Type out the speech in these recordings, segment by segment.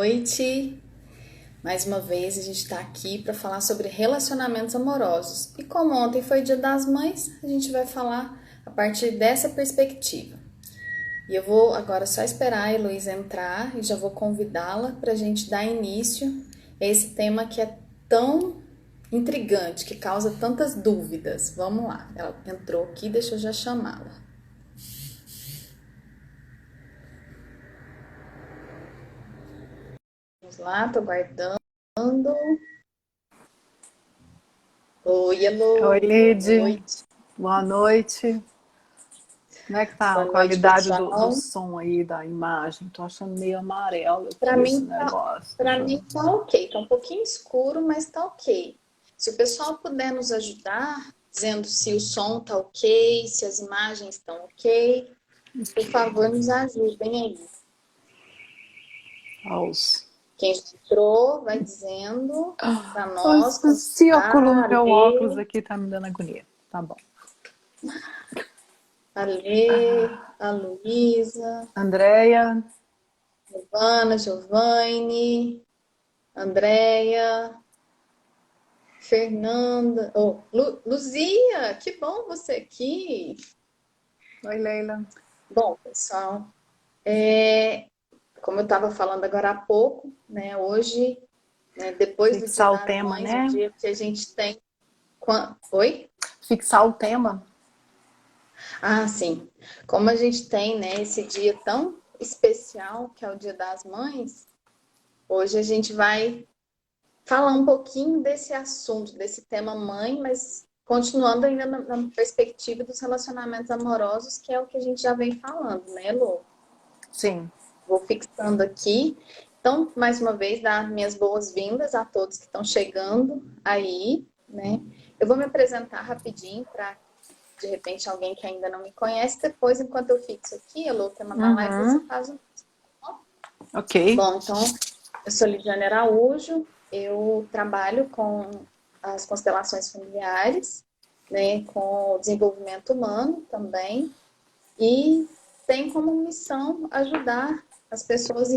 noite. Mais uma vez a gente está aqui para falar sobre relacionamentos amorosos. E como ontem foi Dia das Mães, a gente vai falar a partir dessa perspectiva. E eu vou agora só esperar a Heloísa entrar e já vou convidá-la para a gente dar início a esse tema que é tão intrigante, que causa tantas dúvidas. Vamos lá, ela entrou aqui, deixa eu já chamá-la. Vamos lá, tô guardando. Oi, Oi, Elo, boa Lide. noite. Boa noite. Como é que tá a Boa noite, qualidade do pessoal. som aí da imagem? Tô achando meio amarelo Para aqui esse mim tá, negócio. para mim tá ok. Tá um pouquinho escuro, mas tá ok. Se o pessoal puder nos ajudar, dizendo se o som tá ok, se as imagens estão ok, por favor, nos ajudem aí. Aos... Quem entrou, vai dizendo para nós Esse como círculo no está, meu óculos aqui tá me dando agonia. Tá bom. a Lê, a Luísa, Andréia, Giovana, Giovanni, Andréia, Fernanda, Luzia, que bom você aqui. oi, Leila. Bom, pessoal, é, como eu estava falando agora há pouco, né, hoje, né, depois do Dia Fixar o das tema, Mães, o né? dia que a gente tem... Oi? Fixar o tema. Ah, sim. Como a gente tem, né, esse dia tão especial, que é o Dia das Mães, hoje a gente vai falar um pouquinho desse assunto, desse tema mãe, mas continuando ainda na perspectiva dos relacionamentos amorosos, que é o que a gente já vem falando, né, Lu? Sim. Vou fixando aqui. Então, mais uma vez, dar minhas boas-vindas a todos que estão chegando aí, né? Eu vou me apresentar rapidinho para, de repente, alguém que ainda não me conhece. Depois, enquanto eu fixo aqui, a Lu quer mandar live, você Uhum. faz um... Ok. Bom, então, eu sou Lidiane Araújo, eu trabalho com as constelações familiares, né, com o desenvolvimento humano também, e tem como missão ajudar as pessoas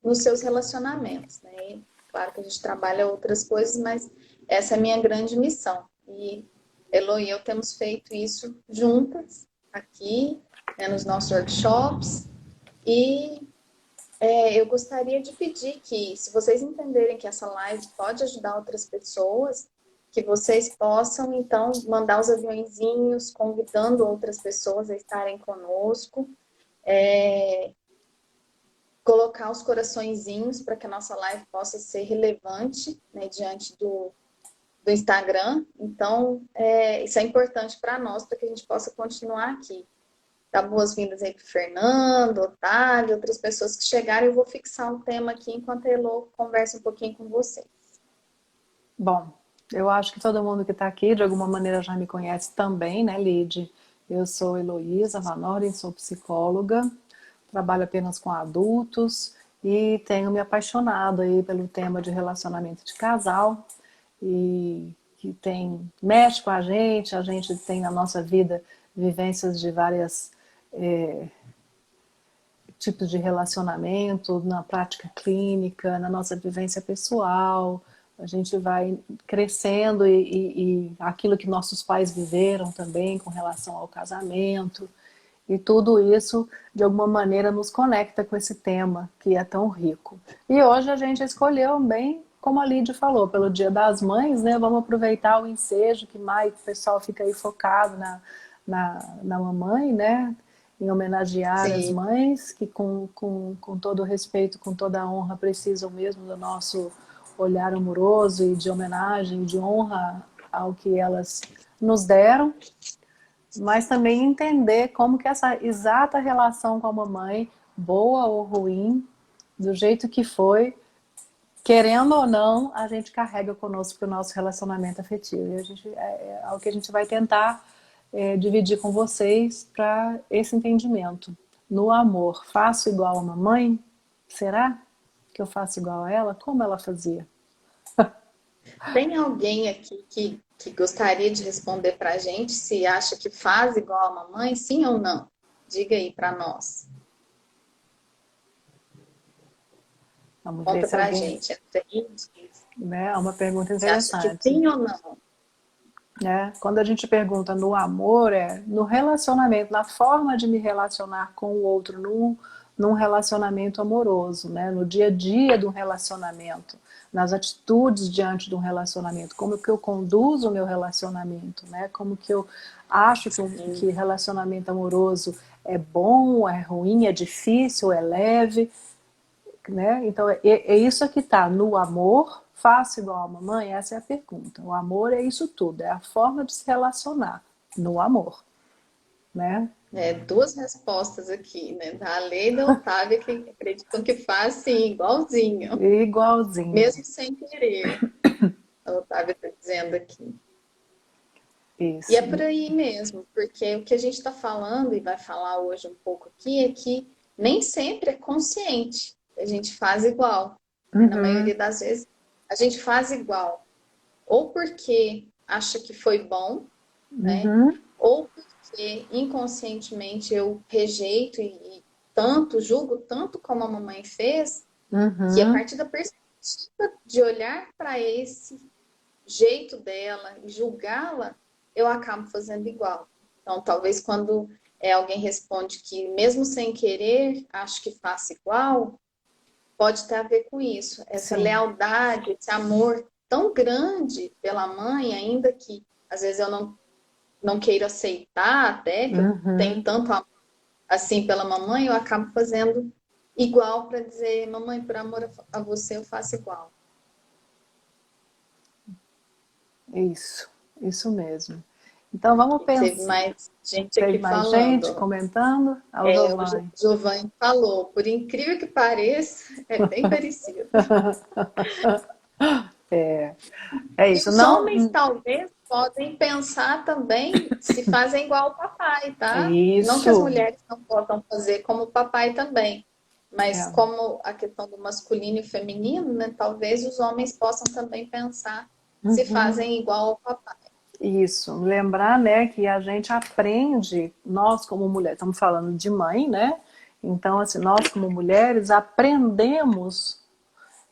nos seus relacionamentos, né? Claro que a gente trabalha outras coisas, mas essa é a minha grande missão. E Elo e eu temos feito isso juntas aqui, né, nos nossos workshops, e eu gostaria de pedir que, se vocês entenderem que essa live pode ajudar outras pessoas, que vocês possam, então, mandar os aviõezinhos, convidando outras pessoas a estarem conosco, colocar os coraçõezinhos para que a nossa live possa ser relevante, né, diante do Instagram. Então, isso é importante para nós, para que a gente possa continuar aqui. Dar boas-vindas aí para o Fernando, Otávio, outras pessoas que chegaram. Eu vou fixar um tema aqui enquanto a Elo conversa um pouquinho com vocês. Bom, eu acho que todo mundo que está aqui, de alguma maneira, já me conhece também, né, Lide? Eu sou Heloísa Van Orden, sou psicóloga, trabalho apenas com adultos e tenho me apaixonado aí pelo tema de relacionamento de casal e que mexe com a gente tem na nossa vida vivências de várias tipos de relacionamento, na prática clínica, na nossa vivência pessoal. A gente vai crescendo e aquilo que nossos pais viveram também com relação ao casamento. E tudo isso, de alguma maneira, nos conecta com esse tema que é tão rico. E hoje a gente escolheu bem, como a Lídia falou, pelo Dia das Mães, né? Vamos aproveitar o ensejo que mais o pessoal fica aí focado na mamãe, né? Em homenagear as Sim, mães, que com todo o respeito, com toda a honra, precisam mesmo do nosso olhar amoroso e de homenagem, de honra ao que elas nos deram, mas também entender como que essa exata relação com a mamãe, boa ou ruim, do jeito que foi, querendo ou não, a gente carrega conosco o nosso relacionamento afetivo. E é o que a gente vai tentar dividir com vocês para esse entendimento. No amor, faço igual a mamãe? Será que eu faço igual a ela? Como ela fazia? tem alguém aqui que gostaria de responder para a gente se acha que faz igual a mamãe, sim ou não? Diga aí para nós. Vamos ver Conta se pra alguém, gente. É três. né? É uma pergunta Você acha que interessante. sim ou não? Né? Quando a gente pergunta no amor, é no relacionamento, na forma de me relacionar com o outro, num relacionamento amoroso, né? No dia a dia do relacionamento, nas atitudes diante de um relacionamento, como que eu conduzo o meu relacionamento, né? Como que eu acho que relacionamento amoroso é bom, é ruim, é difícil, é leve, né? Então é isso que está no amor. Faço igual a mamãe? Essa é a pergunta. O amor é isso tudo, é a forma de se relacionar no amor, né? É, duas respostas aqui, né? Da Lei e da Otávia, que acreditam que faz sim, igualzinho, Igualzinho. mesmo sem querer. A Otávia está dizendo aqui. E é Isso. por aí mesmo, porque o que a gente está falando e vai falar hoje um pouco aqui é que nem sempre é consciente. A gente faz igual, né? Na Uhum, maioria das vezes, a gente faz igual, ou porque acha que foi bom, né? uhum, Ou porque inconscientemente eu rejeito e tanto, julgo tanto como a mamãe fez, que a uhum. partir da perspectiva de olhar para esse jeito dela e julgá-la, eu acabo fazendo igual. Então, talvez quando alguém responde que, mesmo sem querer, acho que faço igual, pode ter a ver com isso. Essa Sim. lealdade, esse amor tão grande pela mãe, ainda que às vezes eu não queiro aceitar, até que eu tenho Uhum. tanto amor assim pela mamãe, eu acabo fazendo igual para dizer, mamãe, por amor a você, eu faço igual. Isso mesmo. Então vamos E teve pensar. mais gente Teve aqui mais gente falando. comentando? A Giovanni. O Giovanni falou, por incrível que pareça, é bem parecido. É E isso. os Não. homens talvez podem pensar também se fazem igual o papai, tá? Não que as Isso. mulheres não possam fazer como o papai também, mas É. como a questão do masculino e feminino, né? Talvez os homens possam também pensar se Uhum. fazem igual ao papai. Isso, lembrar, né, que a gente aprende, nós como mulheres, estamos falando de mãe, né? Então, assim, nós como mulheres aprendemos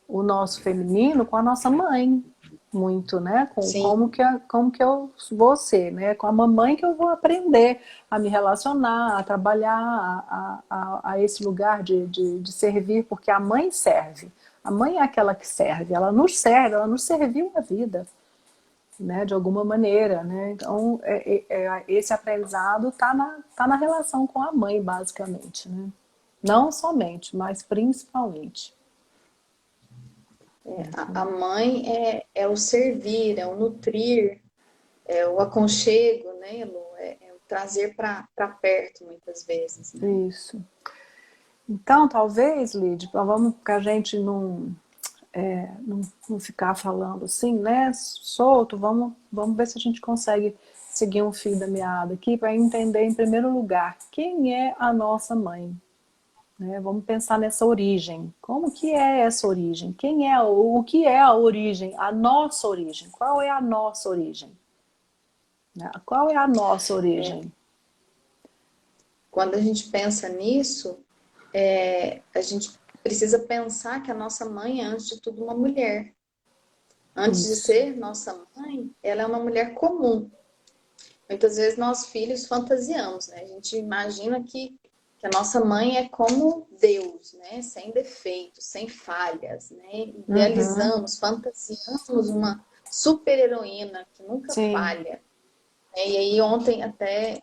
o nosso feminino com a nossa mãe, muito, né? Com como Sim, como que eu vou ser, né? Com a mamãe que eu vou aprender a me relacionar, a trabalhar, a esse lugar de servir, porque a mãe serve. A mãe é aquela que serve, ela nos serve, ela nos serviu a vida, né, de alguma maneira, né? Então, esse aprendizado tá na relação com a mãe, basicamente, né? Não somente, mas principalmente. a mãe é o servir, é o nutrir, é o aconchego, né, Lu? É o trazer para perto, muitas vezes, né? Isso. Então, talvez, Lid, vamos que a gente não ficar falando assim, né, solto, vamos ver se a gente consegue seguir um fio da meada aqui para entender, em primeiro lugar, quem é a nossa mãe. Né? Vamos pensar nessa origem. Como que é essa origem? Quem é, o que é a origem? A nossa origem. Qual é a nossa origem? Né? Qual é a nossa origem? Quando a gente pensa nisso, a gente precisa pensar que a nossa mãe é, antes de tudo, uma mulher. Antes de Isso. ser nossa mãe, ela é uma mulher comum. Muitas vezes nós filhos fantasiamos, né? A gente imagina que a nossa mãe é como Deus, né? Sem defeitos, sem falhas, né? Uhum. Idealizamos, fantasiamos uma super-heroína que nunca Sim. falha. E aí ontem até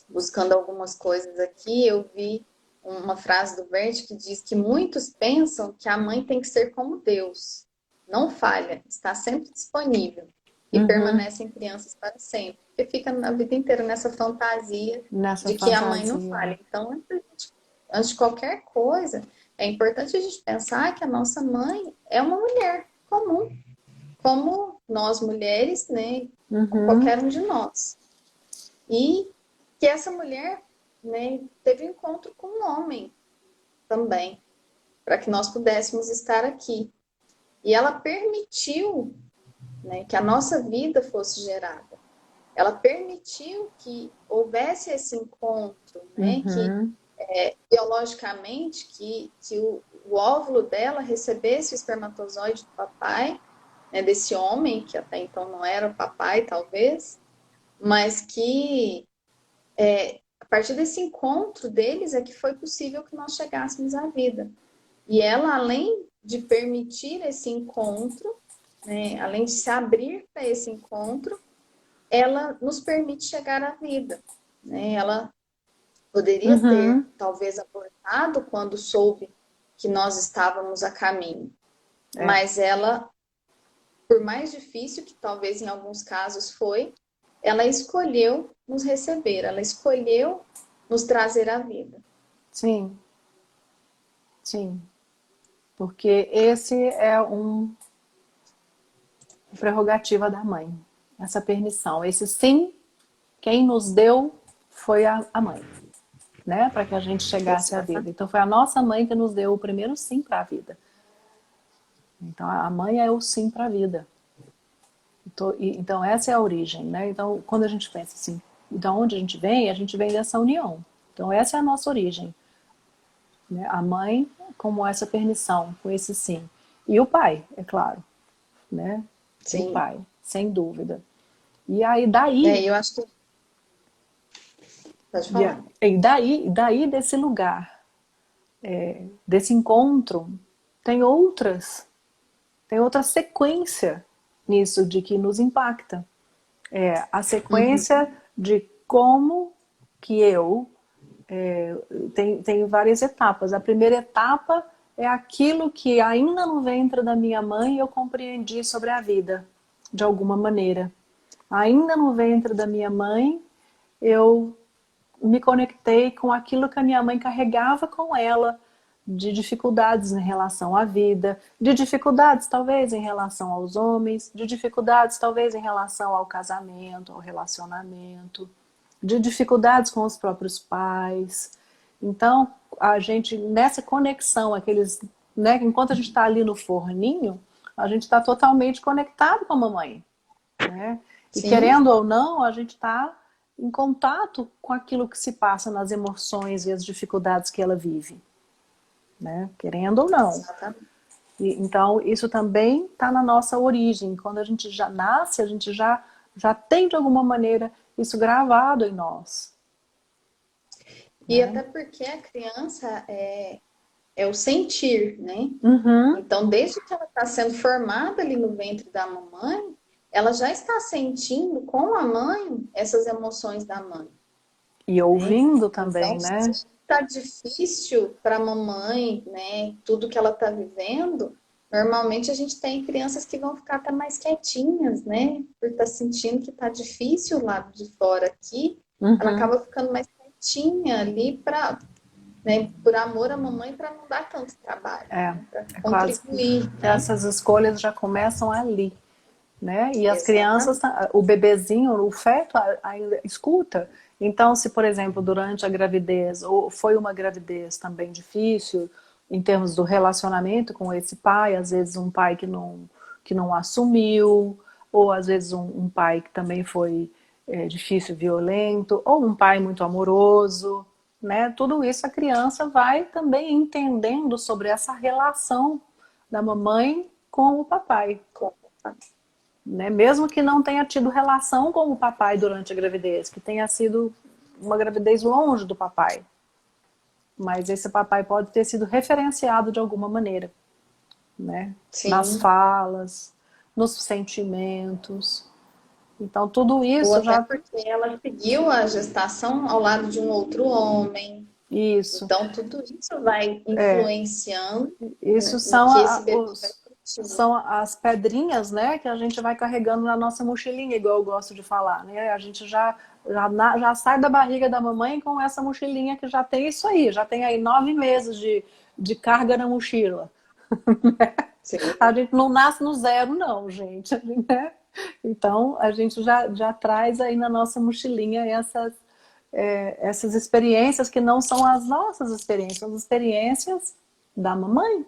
buscando algumas coisas aqui, eu vi uma frase do Verde que diz que muitos pensam que a mãe tem que ser como Deus. Não falha, está sempre disponível e Uhum. permanecem crianças para sempre. Porque fica a vida inteira nessa fantasia Nessa de que a mãe não fantasia. falha. Então, antes de qualquer coisa, é importante a gente pensar que a nossa mãe é uma mulher comum, como nós mulheres, né? Como Uhum. qualquer um de nós. E que essa mulher, né, teve um encontro com um homem também, para que nós pudéssemos estar aqui. E ela permitiu, né, que a nossa vida fosse gerada. Ela permitiu que houvesse esse encontro, né, que Uhum. biologicamente, que o óvulo dela recebesse o espermatozoide do papai, né, desse homem, que até então não era o papai, talvez, mas que a partir desse encontro deles é que foi possível que nós chegássemos à vida. E ela, além de permitir esse encontro, né, além de se abrir para esse encontro, ela nos permite chegar à vida. Né? Ela poderia ter, Uhum. talvez, abortado quando soube que nós estávamos a caminho. É, Mas ela, por mais difícil que talvez em alguns casos foi, ela escolheu nos receber, ela escolheu nos trazer à vida. sim, sim. Porque esse é prerrogativa da mãe. Essa permissão. Esse sim, quem nos deu foi a mãe, né? Para que a gente chegasse à vida. Exatamente. Então foi a nossa mãe que nos deu o primeiro sim para a vida. Então a mãe é o sim para a vida. Então essa é a origem, né? Então quando a gente pensa assim, de onde a gente vem dessa união. Então essa é a nossa origem, né? A mãe como essa permissão, com esse sim. E o pai, é claro, né? O Sim. pai, sem dúvida. E aí daí, Eu acho que. Pode falar. daí desse lugar, desse encontro, tem tem outra sequência nisso de que nos impacta. A Uhum. sequência de como que tem várias etapas. A primeira etapa é aquilo que ainda no ventre da minha mãe eu compreendi sobre a vida, de alguma maneira. Ainda no ventre da minha mãe, eu me conectei com aquilo que a minha mãe carregava com ela, de dificuldades em relação à vida, de dificuldades talvez em relação aos homens, de dificuldades talvez em relação ao casamento, ao relacionamento, de dificuldades com os próprios pais. Então, a gente, nessa conexão, né, enquanto a gente está ali no forninho, a gente está totalmente conectado com a mamãe. Né? E Sim, querendo ou não, a gente está em contato com aquilo que se passa nas emoções e as dificuldades que ela vive, né? Querendo ou não. exatamente. Então, isso também está na nossa origem. Quando a gente já nasce, a gente já tem de alguma maneira isso gravado em nós, E né? até porque a criança é o sentir, né? Uhum. Então, desde que ela está sendo formada ali no ventre da mamãe, ela já está sentindo com a mãe essas emoções da mãe, E né? ouvindo Então, também, se né? está difícil para a mamãe, né, tudo que ela está vivendo, normalmente a gente tem crianças que vão ficar até mais quietinhas, né? Por estar sentindo que está difícil o lado de fora aqui, ela Uhum. acaba ficando mais quietinha ali para, né, por amor à mamãe, para não dar tanto trabalho, É, né, para é quase que contribuir, né? essas escolhas já começam ali. Né? E as crianças, Exatamente. o bebezinho, o feto ainda escuta. Então, se por exemplo, durante a gravidez, ou foi uma gravidez também difícil, em termos do relacionamento com esse pai, às vezes um pai que não assumiu, ou às vezes um pai que também foi difícil, violento, ou um pai muito amoroso, né? Tudo isso a criança vai também entendendo sobre essa relação da mamãe com o papai, né? Mesmo que não tenha tido relação com o papai durante a gravidez, que tenha sido uma gravidez longe do papai. Mas esse papai pode ter sido referenciado de alguma maneira, né? Nas Sim. falas, nos sentimentos. Então tudo Ou isso até já... porque ela seguiu a gestação ao lado de um outro homem. Isso. Então, tudo isso vai influenciando, Isso né, no que esse bebê vai sentir. são as pedrinhas, né, que a gente vai carregando na nossa mochilinha, igual eu gosto de falar, né? A gente já sai da barriga da mamãe com essa mochilinha que já tem isso aí, já tem aí 9 meses de carga na mochila. A Sim. gente não nasce no zero, não, gente, né? Então, a gente já traz aí na nossa mochilinha essas experiências que não são as nossas experiências, são as experiências da mamãe.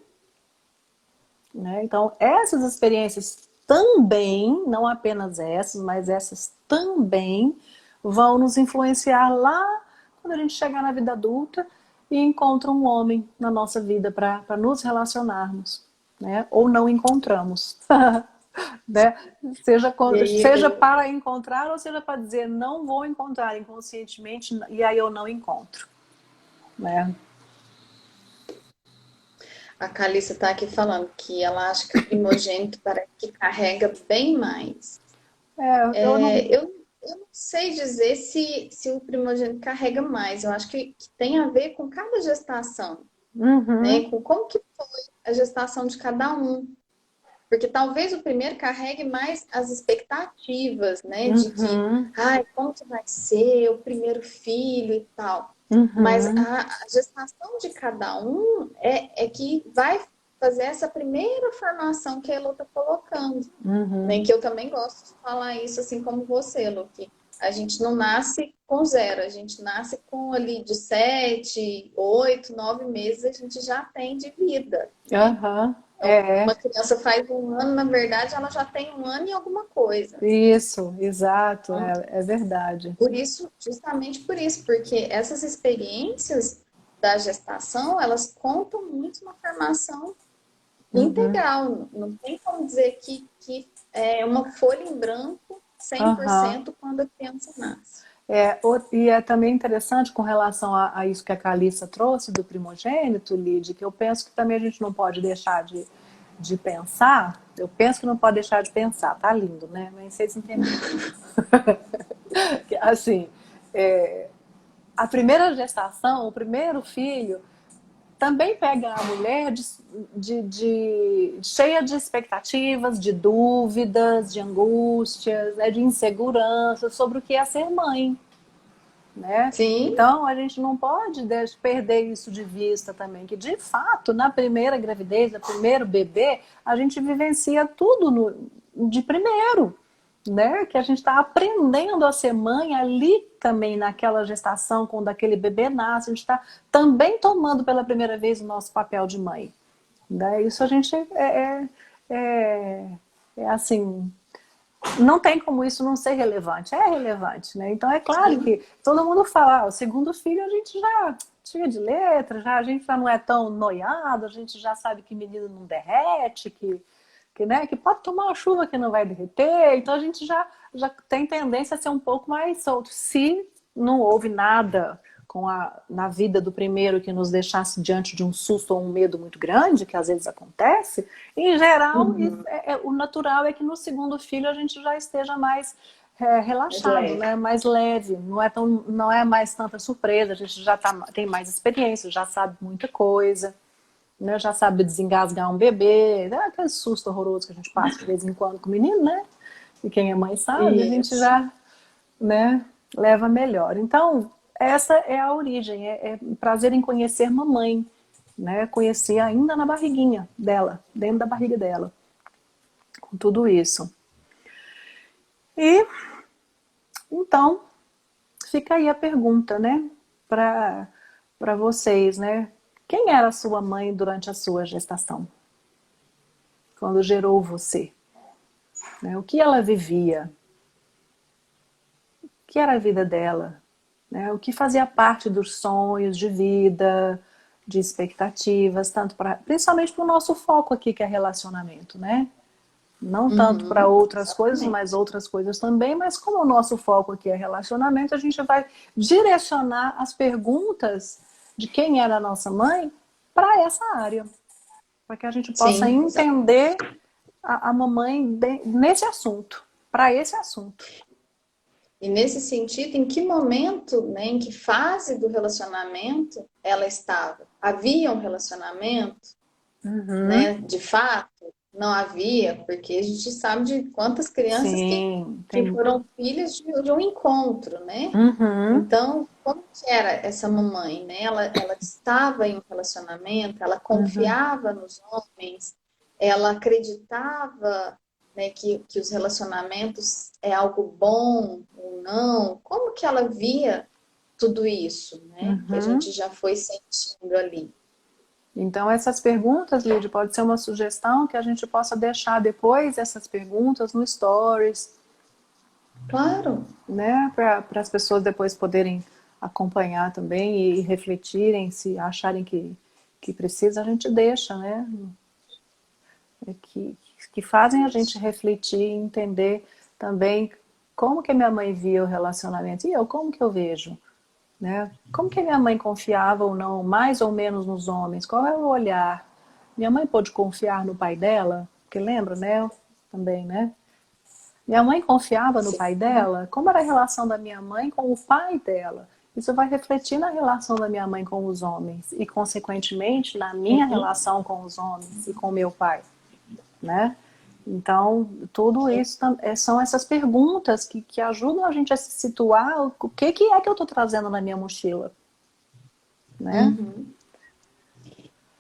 Né? Então, essas experiências também, não apenas essas, mas essas também vão nos influenciar lá quando a gente chegar na vida adulta e encontra um homem na nossa vida para nos relacionarmos, né? Ou não encontramos. Né? E aí Seja eu, para encontrar ou seja para dizer não vou encontrar inconscientemente e aí eu não encontro, né? a Calissa está aqui falando que ela acha que o primogênito parece que carrega bem mais. Eu não. Eu não sei dizer se o primogênito carrega mais. Eu acho que tem a ver com cada gestação, Uhum, né? Com como que foi a gestação de cada um. Porque talvez o primeiro carregue mais as expectativas, né? De que, uhum, ai, como que vai ser o primeiro filho e tal. Mas uhum, a gestação de cada um é que vai fazer essa primeira formação que a Elô está colocando. Né? uhum. Que eu também gosto de falar isso assim como você, Lu, que a gente não nasce com zero, a gente nasce com ali de 7, 8, 9 meses, a gente já tem de vida, né? Aham, Então, é, uma criança faz 1 ano, na verdade, ela já tem 1 ano e alguma coisa. isso, exato, Então, é verdade. por isso, justamente por isso, porque essas experiências da gestação, elas contam muito na formação Uhum, integral. Não tem como dizer que é uma folha em branco cem por aham. cento quando a criança nasce. E é também interessante com relação a isso que a Calissa trouxe do primogênito, Lid, que eu penso que também a gente não pode deixar de pensar. Eu penso que não pode deixar de pensar, tá lindo, né? Mas vocês entenderam. Assim, é, a primeira gestação, o primeiro filho, também pega a mulher cheia de expectativas, de dúvidas, de angústias, né, de insegurança sobre o que é ser mãe. Né? Sim, Então a gente não pode perder isso de vista também, que de fato na primeira gravidez, no primeiro bebê, a gente vivencia tudo de primeiro, né? Que a gente está aprendendo a ser mãe ali também naquela gestação, quando aquele bebê nasce, a gente está também tomando pela primeira vez o nosso papel de mãe. Né? Isso a gente é, é assim, não tem como isso não ser relevante. É relevante, né? Então é claro sim. que todo mundo fala, o segundo filho a gente já tira de letra, já, a gente já não é tão noiado, a gente já sabe que menino não derrete, né, que pode tomar uma chuva que não vai derreter, então a gente já tem tendência a ser um pouco mais solto. Se não houve nada na vida do primeiro que nos deixasse diante de um susto ou um medo muito grande, que às vezes acontece, em geral, Uhum. o natural é que no segundo filho a gente já esteja mais Mais relaxado, leve. né? Mais leve, não é mais tanta surpresa, a gente tem mais experiência, já sabe muita coisa, né? Já sabe desengasgar um bebê, né? Aquele susto horroroso que a gente passa de vez em quando com o menino, né? E quem é mãe sabe, a gente Isso. já, né, leva melhor. Então, essa é a origem, é prazer em conhecer mamãe, né? Conhecer ainda na barriguinha dela, dentro da barriga dela, com tudo isso. E então fica aí a pergunta, né, para vocês, né? Quem era a sua mãe durante a sua gestação, quando gerou você? Né? O que ela vivia? O que era a vida dela? Né? O que fazia parte dos sonhos de vida, de expectativas, principalmente para o nosso foco aqui, que é relacionamento, né? Não tanto para Uhum. outras coisas, mas Exatamente. outras coisas também, mas como o nosso foco aqui é relacionamento, a gente vai direcionar as perguntas de quem era a nossa mãe para essa área, para que a gente possa Sim, exatamente. entender a mamãe nesse assunto, para esse assunto. E nesse sentido, em que momento, né, em que fase do relacionamento ela estava? Havia um relacionamento, Uhum. né? De fato, não havia, porque a gente sabe de quantas crianças Sim, que tem. foram filhas de um encontro, né? Uhum. Então, como que era essa mamãe, né? Ela estava em um relacionamento, ela Uhum. confiava nos homens, ela acreditava, né, que os relacionamentos é algo bom ou não. Como que ela via tudo isso, né? Que a gente Uhum. já foi sentindo ali. Então, essas perguntas, Lídia, pode ser uma sugestão que a gente possa deixar depois essas perguntas no Stories, Claro. né? Para as pessoas depois poderem acompanhar também e refletirem, se acharem que precisa, a gente deixa, né? Que fazem a gente refletir e entender também como que a minha mãe via o relacionamento e eu, como que eu vejo, né? Como que a minha mãe confiava ou não, mais ou menos nos homens, qual é o olhar? Minha mãe pôde confiar no pai dela, porque lembra, né? Também, né? Minha mãe confiava no Sim. pai dela? Como era a relação da minha mãe com o pai dela? Isso vai refletir na relação da minha mãe com os homens e, consequentemente, na minha Uhum. relação com os homens e com meu pai, né? Então, tudo isso são essas perguntas que ajudam a gente a se situar o que é que eu estou trazendo na minha mochila, né? Uhum.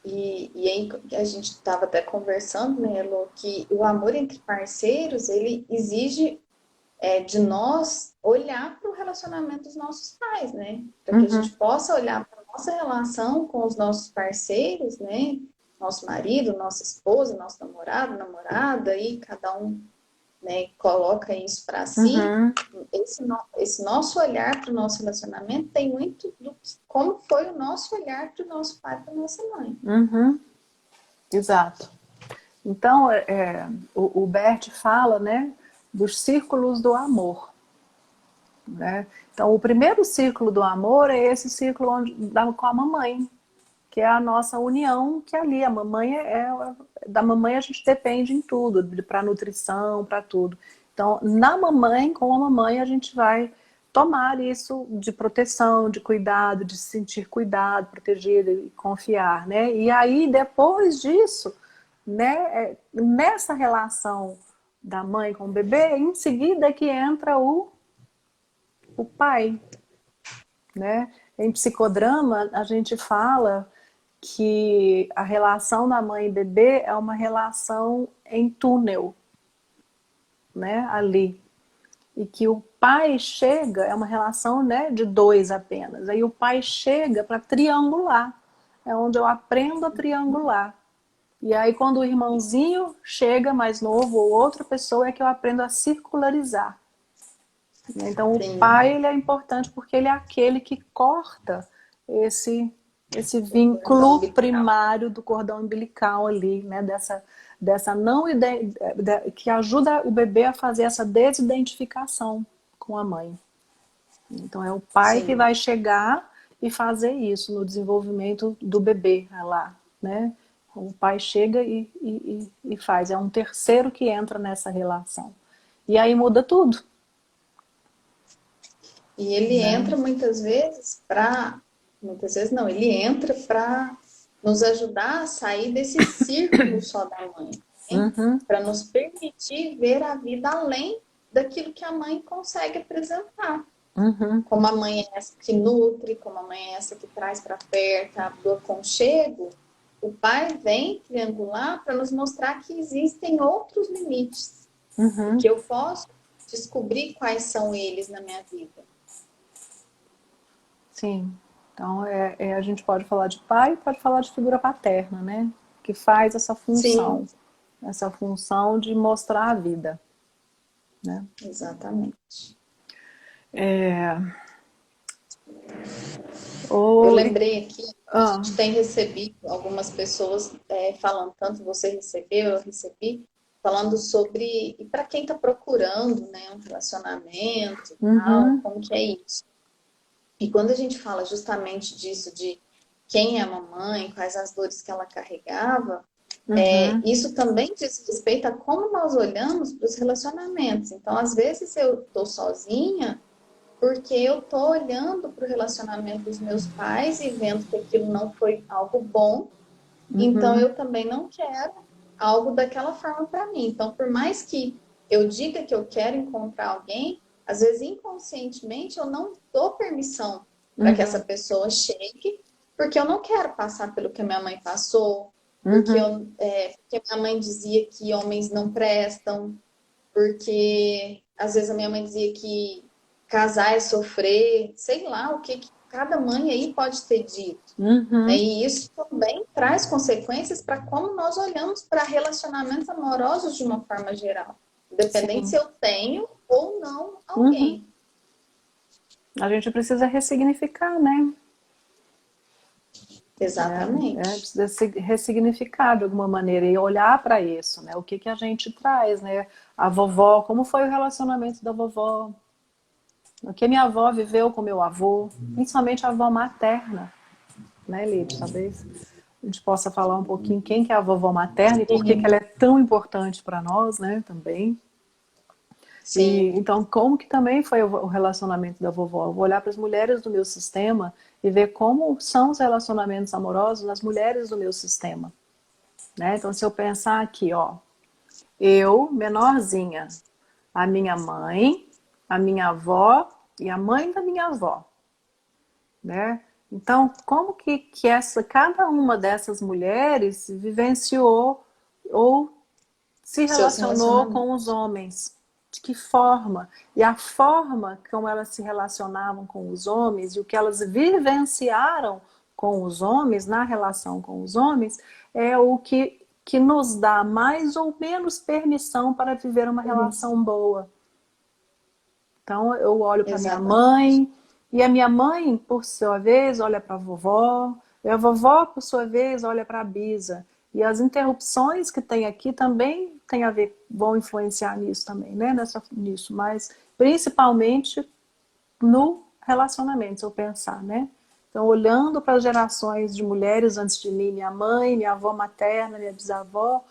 E aí a gente estava até conversando, né, Elô, que o amor entre parceiros, ele exige de nós olhar para o relacionamento dos nossos pais, né? Para que a Uhum, gente possa olhar para a nossa relação com os nossos parceiros, né? Nosso marido, nossa esposa, nosso namorado, namorada, e cada um, né, coloca isso para si. uhum, Esse nosso olhar para o nosso relacionamento tem muito do que, como foi o nosso olhar para o nosso pai, para a nossa mãe. uhum, exato. Então, o Bert fala, né, dos círculos do amor, né? Então, o primeiro círculo do amor é esse círculo com a mamãe, que é a nossa união, que ali a mamãe da mamãe a gente depende em tudo, para nutrição, para tudo. Então, na mamãe, com a mamãe, a gente vai tomar isso de proteção, de cuidado, de se sentir cuidado, protegido e confiar, né? E aí, depois disso, né, nessa relação da mãe com o bebê, em seguida que entra o pai, né? Em psicodrama, a gente fala que a relação da mãe e bebê é uma relação em túnel, né, ali. E que o pai chega, é uma relação, né, de dois apenas. Aí o pai chega para triangular. É onde eu aprendo a triangular. E aí quando o irmãozinho chega mais novo ou outra pessoa é que eu aprendo a circularizar. Então o Sim, pai ele é importante porque ele é aquele que corta esse esse o cordão vínculo umbilical. primário do cordão umbilical ali, né? Dessa não que ajuda o bebê a fazer essa desidentificação com a mãe. Então é o pai que Sim. vai chegar e fazer isso no desenvolvimento do bebê lá, né? O pai chega e faz. É um terceiro que entra nessa relação. E aí muda tudo, E ele né? entra muitas vezes não, ele entra para nos ajudar a sair desse círculo só da mãe, né? Uhum, Para nos permitir ver a vida além daquilo que a mãe consegue apresentar. uhum, Como a mãe é essa que nutre, como a mãe é essa que traz para perto do aconchego, o pai vem triangular para nos mostrar que existem outros limites e uhum. que eu posso descobrir quais são eles na minha vida. Sim. Então a gente pode falar de pai, pode falar de figura paterna, né? Que faz Sim, essa função de mostrar a vida, né? exatamente. É, Eu ou, lembrei aqui, a ah, gente tem recebido algumas pessoas falando, tanto você recebeu, eu recebi, falando sobre, e para quem está procurando, né, um relacionamento e tal, uhum, como que é isso? E quando a gente fala justamente disso, de quem é a mamãe, quais as dores que ela carregava, uhum, isso também diz respeito a como nós olhamos para os relacionamentos. Então, às vezes eu estou sozinha porque eu estou olhando para o relacionamento dos meus pais e vendo que aquilo não foi algo bom, então uhum, eu também não quero algo daquela forma para mim. Então, por mais que eu diga que eu quero encontrar alguém, às vezes inconscientemente eu não dou permissão para que essa uhum, pessoa chegue, porque eu não quero passar pelo que a minha mãe passou, uhum, porque minha mãe dizia que homens não prestam, porque às vezes a minha mãe dizia que casar é sofrer, sei lá o que cada mãe aí pode ter dito. Né? uhum. E isso também traz consequências para como nós olhamos para relacionamentos amorosos de uma forma geral, independente se Sim. eu tenho ou não Uhum. alguém. A gente precisa ressignificar, né? Exatamente. Precisa se ressignificar de alguma maneira e olhar para isso, né? O que que a gente traz, né? A vovó, como foi o relacionamento da vovó? O que minha avó viveu com meu avô, principalmente a avó materna, né, Lid? Talvez a gente possa falar um pouquinho quem que é a vovó materna e por que que Sim, ela é tão importante para nós, né, também. E sim, então, como que também foi o relacionamento da vovó? Eu vou olhar para as mulheres do meu sistema e ver como são os relacionamentos amorosos das mulheres do meu sistema, né? Então, se eu pensar aqui, ó, eu, menorzinha, a minha mãe, a minha avó e a mãe da minha avó, né? Então, como que cada uma dessas mulheres vivenciou ou se seus relacionou relacionamentos. com os homens? De que forma? E a forma como elas se relacionavam com os homens e o que elas vivenciaram com os homens, na relação com os homens, é o que nos dá mais ou menos permissão para viver uma relação boa. Então, eu olho para minha Exatamente. mãe, e a minha mãe, por sua vez, olha para a vovó, e a vovó, por sua vez, olha para a bisa. E as interrupções que tem aqui também tem a ver, vão influenciar nisso também, né? Nisso, mas principalmente no relacionamento, se eu pensar, né? Então, olhando para as gerações de mulheres antes de mim, minha mãe, minha avó materna, minha bisavó,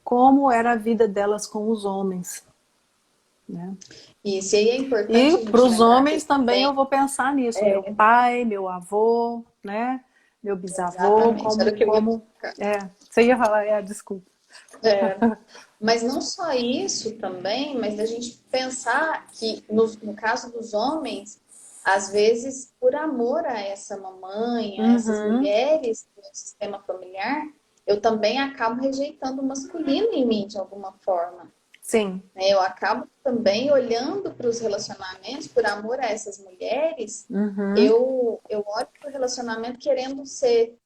como era a vida delas com os homens, né? Isso, e aí é importante E a para gente os lembrar que homens também eu vou pensar nisso, meu pai, meu avô, né? Meu bisavô, exatamente, era o que eu ia colocar. você ia falar, desculpa. É, mas não só isso também, mas a gente pensar que, no caso dos homens, às vezes, por amor a essa mamãe, a essas Uhum, mulheres do sistema familiar, eu também acabo rejeitando o masculino em mim de alguma forma. sim. Né? Eu acabo também olhando para os relacionamentos, por amor a essas mulheres, Uhum, eu olho para o relacionamento querendo ser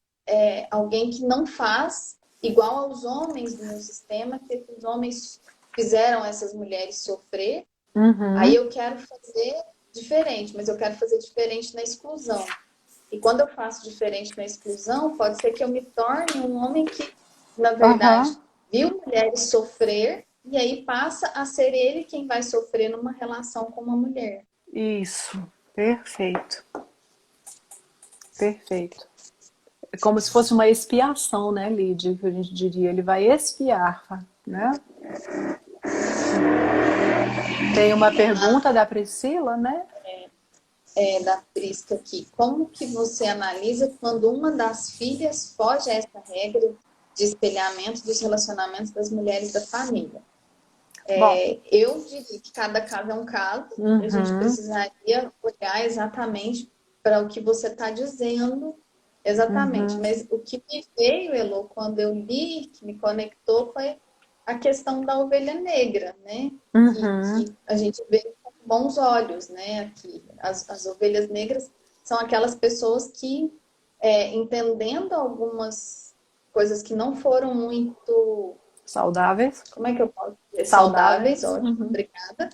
alguém que não faz igual aos homens do meu sistema, que os homens fizeram essas mulheres sofrer. Aí uhum, eu quero fazer diferente, mas eu quero fazer diferente na exclusão. E quando eu faço diferente na exclusão, pode ser que eu me torne um homem que, na verdade, aham, viu mulheres sofrer e aí passa a ser ele quem vai sofrer numa relação com uma mulher. isso. Perfeito, perfeito. É como se fosse uma expiação, né, Lídia, que a gente diria. Ele vai expiar, né? Tem uma pergunta da Priscila, né? Da Prisca aqui. Como que você analisa quando uma das filhas foge a essa regra de espelhamento dos relacionamentos das mulheres da família? Bom, Eu diria que cada caso é um caso, a gente uhum, precisaria olhar exatamente para o que você está dizendo, exatamente. uhum, Mas o que me veio, Elô, quando eu li, que me conectou, foi a questão da ovelha negra, né? uhum. Que a gente vê com bons olhos, né? Aqui, as ovelhas negras são aquelas pessoas que, entendendo algumas coisas que não foram muito, Saudáveis? como é que eu posso dizer? Saudáveis, Saudáveis. ótimo, Uhum. obrigada.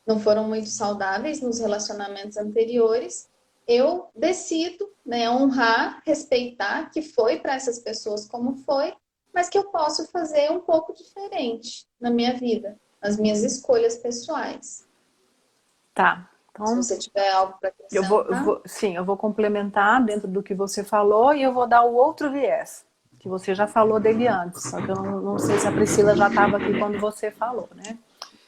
Não foram muito saudáveis nos relacionamentos anteriores. Eu decido, né, honrar, respeitar que foi para essas pessoas como foi, mas que eu posso fazer um pouco diferente na minha vida, nas minhas escolhas pessoais. Tá. Se Então, você tiver algo para acrescentar. sim, eu vou complementar dentro do que você falou e eu vou dar o outro viés, que você já falou dele antes, só que eu não sei se a Priscila já estava aqui quando você falou, né?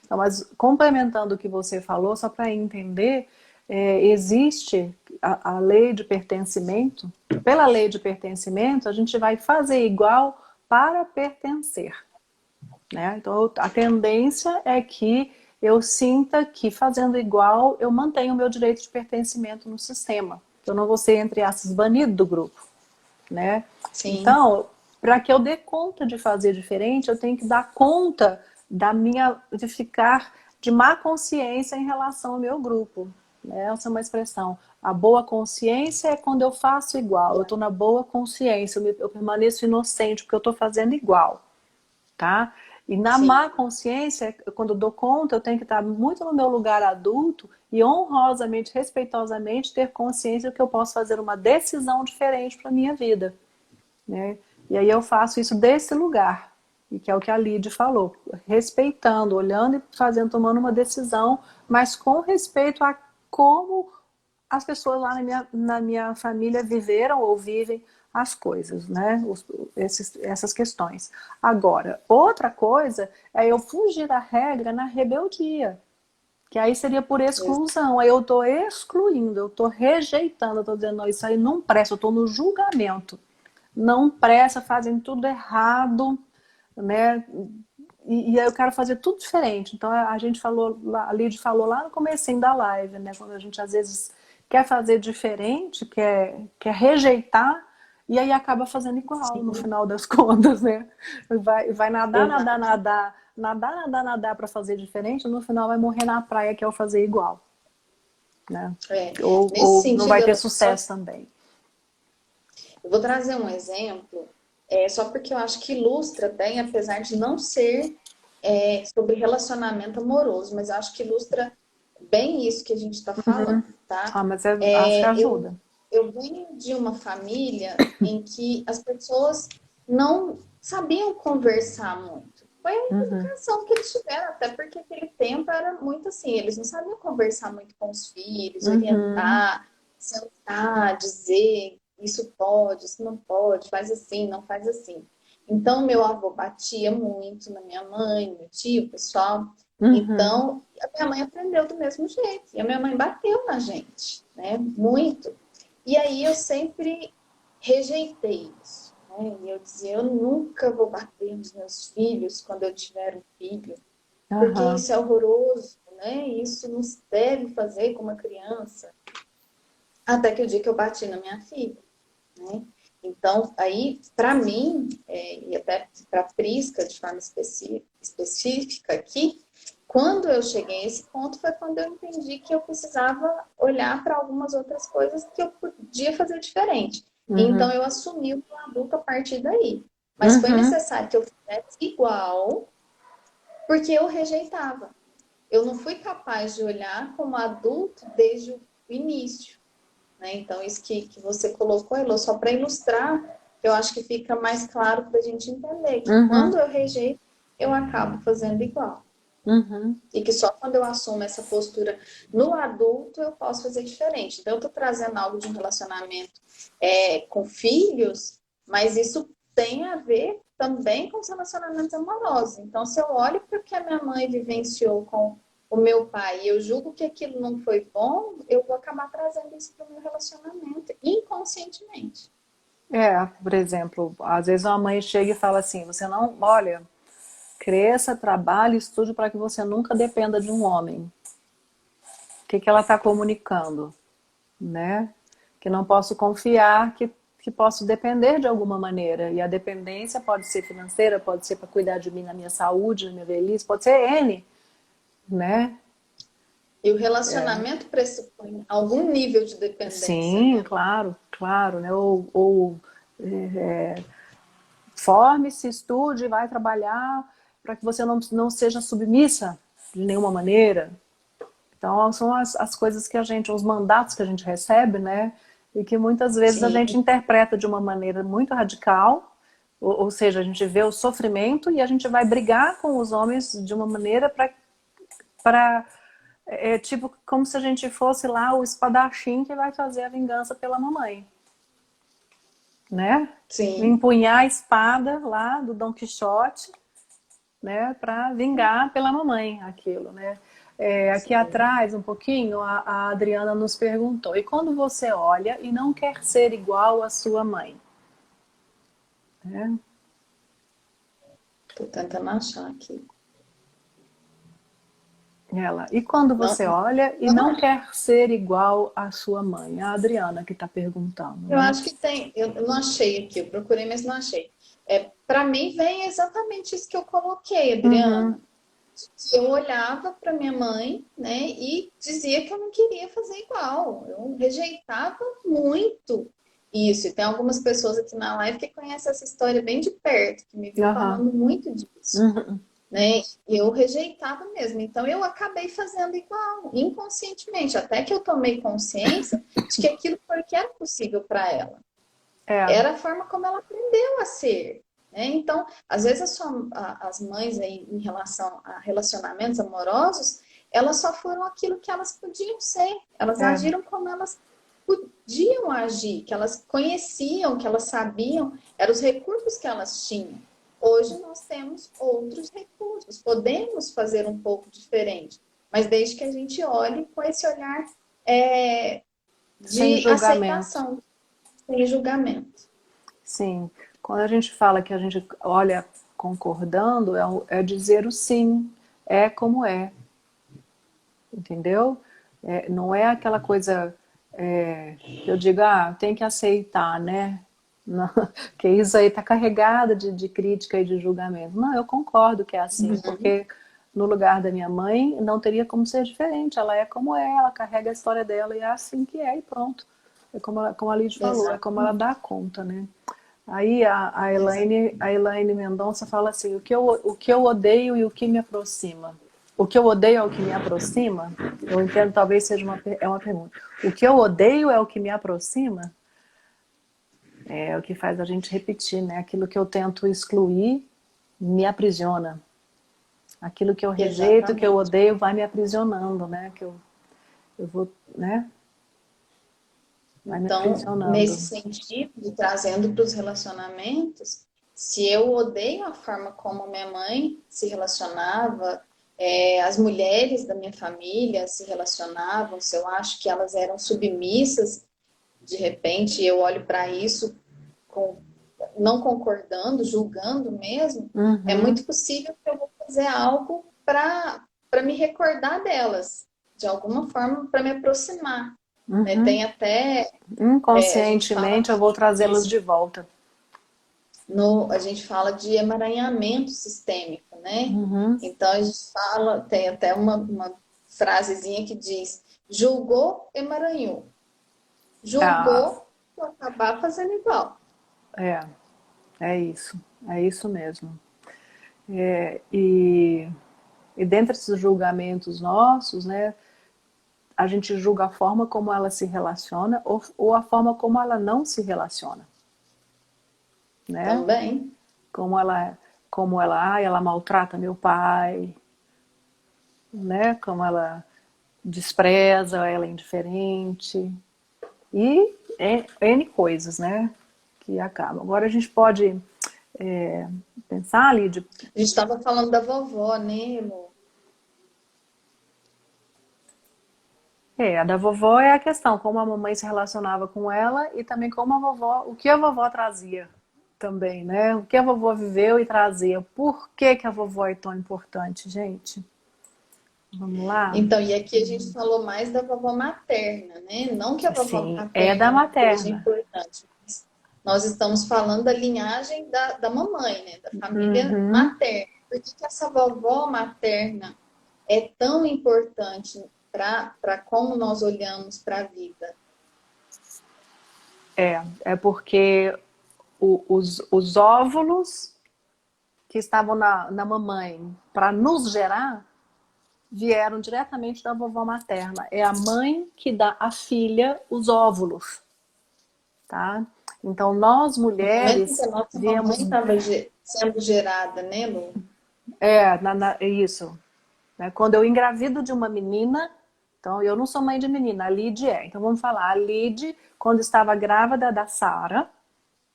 Então, mas complementando o que você falou, só para entender, existe a lei de pertencimento. Pela lei de pertencimento, a gente vai fazer igual para pertencer, né? Então, a tendência é que eu sinta que fazendo igual, eu mantenho o meu direito de pertencimento no sistema. Eu não vou ser, entre aspas, banido do grupo, né? Sim, Então, para que eu dê conta de fazer diferente, eu tenho que dar conta de ficar de má consciência em relação ao meu grupo. Né? Essa é uma expressão. A boa consciência é quando eu faço igual. Eu estou na boa consciência, eu permaneço inocente porque eu estou fazendo igual, tá? E na sim, má consciência, quando eu dou conta, eu tenho que estar muito no meu lugar adulto e honrosamente, respeitosamente, ter consciência que eu posso fazer uma decisão diferente para a minha vida, né? E aí eu faço isso desse lugar, e que é o que a Lide falou, respeitando, olhando e fazendo, tomando uma decisão, mas com respeito a como as pessoas lá na minha família viveram ou vivem as coisas, né? Essas questões. Agora, outra coisa é eu fugir da regra na rebeldia, que aí seria por exclusão. Aí eu estou excluindo, eu estou rejeitando, eu estou dizendo, não, isso aí não presta, eu estou no julgamento. Não presta, fazem tudo errado, né? E aí eu quero fazer tudo diferente. Então a gente falou, a Lid falou lá no comecinho da live, né? Quando a gente às vezes quer fazer diferente, quer rejeitar, e aí acaba fazendo igual no sim, final das contas, né? Vai nadar, nadar, exato. nadar, nadar, nadar, nadar para fazer diferente, no final vai morrer na praia que é o fazer igual, né? É. Nesse Ou não vai ter sentido, só sucesso também. eu vou trazer um exemplo, só porque eu acho que ilustra bem, apesar de não ser sobre relacionamento amoroso, mas eu acho que ilustra bem isso que a gente está falando, tá? Ah, mas acho que Eu, ajuda. eu venho de uma família em que as pessoas não sabiam conversar muito. Foi a Uhum, educação que eles tiveram, até porque aquele tempo era muito assim, eles não sabiam conversar muito com os filhos, uhum, orientar, sentar, dizer isso pode, isso não pode, faz assim, não faz assim. Então, meu avô batia muito na minha mãe, no meu tio, pessoal. uhum, Então, a minha mãe aprendeu do mesmo jeito. E a minha mãe bateu na gente, né? Muito. E aí eu sempre rejeitei isso, né? E eu dizia, eu nunca vou bater nos meus filhos quando eu tiver um filho, porque aham, isso é horroroso, né? Isso não se deve fazer com uma criança. Até que o dia que eu bati na minha filha, né? Então, aí, para mim, e até para a Prisca, de forma específica aqui, quando eu cheguei a esse ponto foi quando eu entendi que eu precisava olhar para algumas outras coisas que eu podia fazer diferente. E então uhum, eu assumi o meu adulto a partir daí. Mas foi uhum, necessário que eu fizesse igual, porque eu rejeitava. Eu não fui capaz de olhar como adulto desde o início, né? Então, isso que você colocou, Elô, só para ilustrar, eu acho que fica mais claro para a gente entender que uhum, quando eu rejeito, eu acabo fazendo igual. uhum. E que só quando eu assumo essa postura no adulto, eu posso fazer diferente. Então, eu estou trazendo algo de um relacionamento com filhos, mas isso tem a ver também com os relacionamentos amorosos. Então, se eu olho para o que a minha mãe vivenciou com o meu pai e eu julgo que aquilo não foi bom, eu vou acabar trazendo isso para o meu relacionamento, inconscientemente. Por exemplo, às vezes uma mãe chega e fala assim, você não, olha, cresça, trabalhe, estude para que você nunca dependa de um homem. O que que ela está comunicando, né? Que não posso confiar, que posso depender de alguma maneira. E a dependência pode ser financeira, pode ser para cuidar de mim na minha saúde, na minha velhice, pode ser N, né? E o relacionamento pressupõe algum nível de dependência, Sim, né? claro, claro, né? Ou é, forme-se, estude, vai trabalhar para que você não seja submissa de nenhuma maneira. Então, são as coisas que a gente, os mandatos que a gente recebe, né? E que muitas vezes a Sim, gente interpreta de uma maneira muito radical, ou seja, a gente vê o sofrimento e a gente vai brigar com os homens de uma maneira para tipo como se a gente fosse lá o espadachim que vai fazer a vingança pela mamãe, né? sim. Empunhar a espada lá do Dom Quixote, né, para vingar pela mamãe aquilo, né? Aqui Sim. atrás, um pouquinho, a Adriana nos perguntou: e quando você olha e não quer ser igual à sua mãe? Né? Tô tentando achar aqui. Ela, e quando Não, você olha e não não acho. quer ser igual à sua mãe? A Adriana que está perguntando, Eu né? acho que tem. Eu não achei aqui, eu procurei, mas não achei. Para mim, vem exatamente isso que eu coloquei, Uhum, Adriana. Que eu olhava para minha mãe, né, e dizia que eu não queria fazer igual. Eu rejeitava muito isso. E tem algumas pessoas aqui na live que conhecem essa história bem de perto, que me viu aham, falando muito disso. uhum. né? Eu rejeitava mesmo. Então eu acabei fazendo igual, inconscientemente, até que eu tomei consciência de que aquilo foi o que era possível para ela. É, Era a forma como ela aprendeu a ser. Né? Então, às vezes as mães aí, em relação a relacionamentos amorosos, elas só foram aquilo que elas podiam ser. Elas é, agiram como elas podiam agir, que elas conheciam, que elas sabiam, eram os recursos que elas tinham. Hoje nós temos outros recursos, podemos fazer um pouco diferente, mas desde que a gente olhe com esse olhar sem de julgamento. aceitação, sem julgamento. Sim. Quando a gente fala que a gente olha concordando, é dizer o sim, é como é, entendeu? Não é aquela coisa que eu digo, tem que aceitar, né? Não, que isso aí está carregada de crítica e de julgamento. Não, eu concordo que é assim, Uhum. porque no lugar da minha mãe não teria como ser diferente. Ela é como é, ela carrega a história dela e é assim que é e pronto. É como a Lidy falou, é como ela dá Exatamente. conta, né? Aí a Elaine Mendonça fala assim, o que eu odeio e o que me aproxima. O que eu odeio é o que me aproxima? Eu entendo, talvez seja uma pergunta. O que eu odeio é o que me aproxima? É o que faz a gente repetir, né? Aquilo que eu tento excluir me aprisiona. Aquilo que eu rejeito, que eu Exatamente. odeio, vai me aprisionando, né? Eu vou, né? Vai me Então, nesse aprisionando. sentido, de trazendo para os relacionamentos, se eu odeio a forma como minha mãe se relacionava, as mulheres da minha família se relacionavam, se eu acho que elas eram submissas, de repente eu olho para isso com, não concordando, julgando mesmo, é Uhum, muito possível que eu vou fazer algo para me recordar delas, de alguma forma, para me aproximar. Né? Tem uhum. até a gente fala Inconscientemente eu vou trazê-las de volta. a gente fala de emaranhamento sistêmico, né? Uhum. Então a gente fala, tem até uma frasezinha que diz: julgou, emaranhou. Ah, Julgou, vou acabar fazendo igual. é, é isso mesmo. É, e dentre esses julgamentos nossos, né, a gente julga a forma como ela se relaciona ou a forma como ela não se relaciona, né? Também. Como ela, ela maltrata meu pai, né? Como ela despreza, ela é indiferente e N coisas, né? Que acabam. Agora a gente pode é, pensar ali de A gente estava falando da vovó, né, Lu? a da vovó é a questão, como a mamãe se relacionava com ela e também como a vovó, o que a vovó trazia também, né? O que a vovó viveu e trazia. Por que que a vovó é tão importante, gente? Vamos lá? Então, e aqui a gente falou mais da vovó materna, né? Não que a vovó Sim, é da paterna não seja materna. importante, mas nós estamos falando da linhagem da mamãe, né? Da família Uhum. materna. Por que que essa vovó materna é tão importante para como nós olhamos para a vida? É porque os óvulos que estavam na mamãe para nos gerar vieram diretamente da vovó materna. É a mãe que dá à filha os óvulos, tá? Então nós No momento em que mulheres a nossa mamãe viemos estava sendo gerada, né, Lu? isso, né? Quando eu engravido de uma menina, então eu não sou mãe de menina, a Lid é. Então vamos falar, a Lid, quando estava grávida da Sara,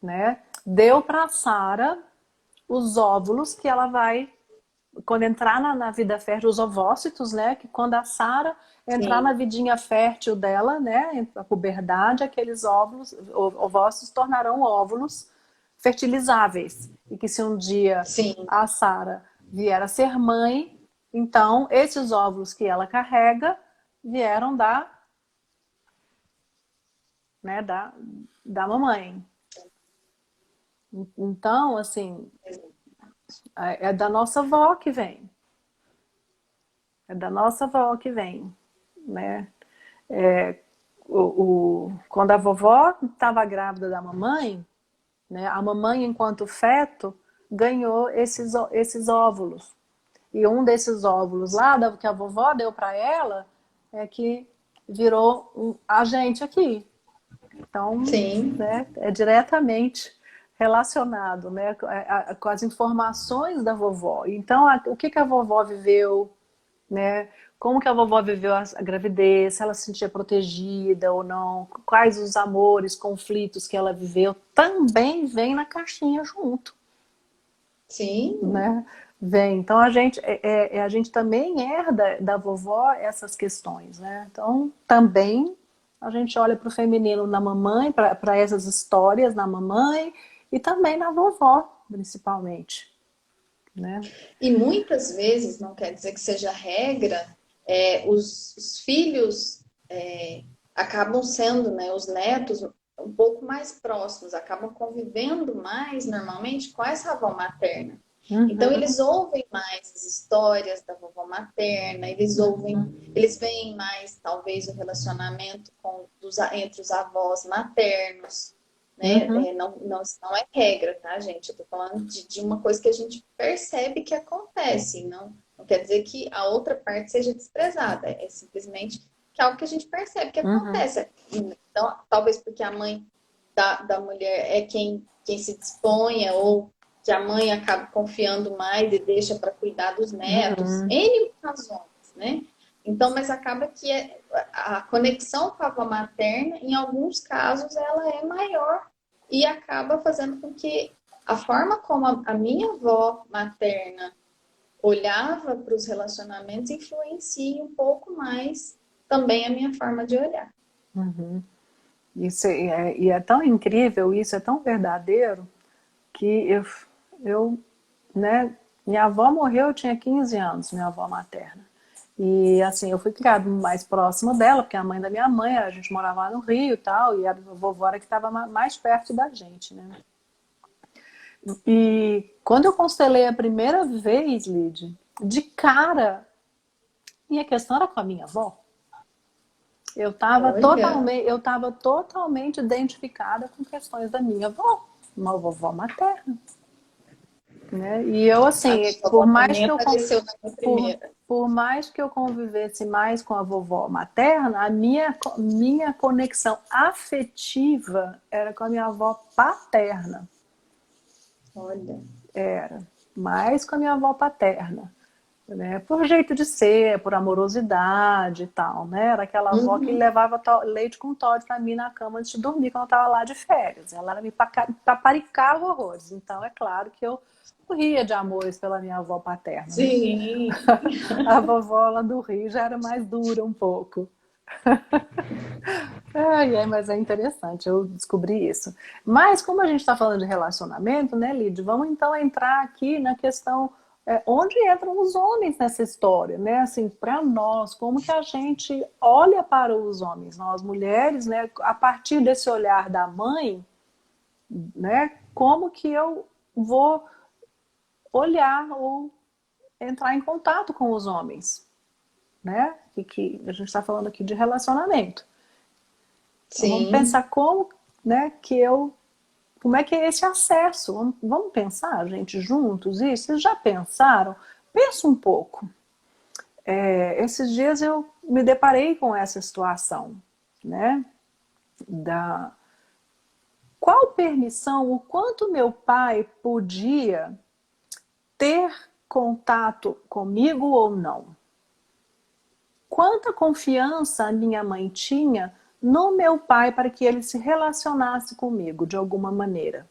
né, deu para a Sara os óvulos que ela vai, quando entrar na vida fértil, os ovócitos, né, que quando a Sara entrar na Sim, vidinha fértil dela, né, a puberdade, aqueles óvulos, ovócitos tornarão óvulos fertilizáveis. E que se um dia sim, a Sara vier a ser mãe, então esses óvulos que ela carrega vieram né, da mamãe. Então, assim, é da nossa avó que vem. É da nossa avó que vem, né? É, quando a vovó estava grávida da mamãe, né, a mamãe, enquanto feto, ganhou esses óvulos. e um desses óvulos lá, que a vovó deu para ela, é que virou a gente aqui. Então, Sim, né, é diretamente relacionado, né, com as informações da vovó. Então, o que a vovó viveu, né? Como que a vovó viveu a gravidez, se ela se sentia protegida ou não, quais os amores, conflitos que ela viveu, também vem na caixinha junto, sim. né? Vem. Então a gente também herda da vovó essas questões, né? Então também a gente olha para o feminino na mamãe, para essas histórias na mamãe e também na vovó, principalmente, né? E muitas vezes, não quer dizer que seja regra, os filhos acabam sendo, né, os netos, um pouco mais próximos, acabam convivendo mais normalmente com essa avó materna. Então Uhum, eles ouvem mais as histórias da vovó materna, eles veem mais talvez o relacionamento entre os avós maternos, né? uhum, Não é regra, tá, gente? Eu tô falando de uma coisa que a gente percebe que acontece, não quer dizer que a outra parte seja desprezada, é simplesmente que é algo que a gente percebe que uhum, acontece. Então, talvez porque a mãe da mulher é quem se disponha, ou que a mãe acaba confiando mais e deixa para cuidar dos netos, uhum, N razões, né? Então, mas acaba que a conexão com a avó materna, em alguns casos, ela é maior e acaba fazendo com que a forma como a minha avó materna olhava para os relacionamentos influencie um pouco mais também a minha forma de olhar. uhum. Isso e é tão incrível, isso é tão verdadeiro, que eu, né, minha avó morreu, eu tinha 15 anos, minha avó materna. E assim, eu fui criada mais próxima dela, porque a mãe da minha mãe, a gente morava lá no Rio e tal, e a vovó era que estava mais perto da gente, né? E quando eu constelei a primeira vez, Lid, de cara, minha questão era com a minha avó. Olha, Eu estava totalmente identificada com questões da minha avó, uma vovó materna, né? E eu, a assim, sua avó também apareceu na minha por, primeira. por mais que eu convivesse mais com a vovó materna, a minha conexão afetiva era com a minha avó paterna. Olha. Era mais com a minha avó paterna, né? Por jeito de ser, por amorosidade e tal, né? Era aquela avó que Uhum. levava leite com Toddy para mim na cama antes de dormir quando eu estava lá de férias. Ela me paparicava horrores. Então é claro que eu morria de amores pela minha avó paterna, né? Sim. A vovó lá do Rio já era mais dura um pouco. Mas é interessante, eu descobri isso. Mas como a gente está falando de relacionamento, né, Lid? Vamos então entrar aqui na questão onde entram os homens nessa história, né? Assim, para nós, como que a gente olha para os homens, nós mulheres, né? A partir desse olhar da mãe, né? Como que eu vou olhar ou entrar em contato com os homens, né? Que a gente está falando aqui de relacionamento. Então vamos Sim. pensar como, né, como é que é esse acesso? Vamos pensar, gente, juntos isso? Vocês já pensaram? Pensa um pouco. Esses dias eu me deparei com essa situação, né? Da qual permissão, o quanto meu pai podia ter contato comigo ou não? Quanta confiança a minha mãe tinha no meu pai para que ele se relacionasse comigo de alguma maneira,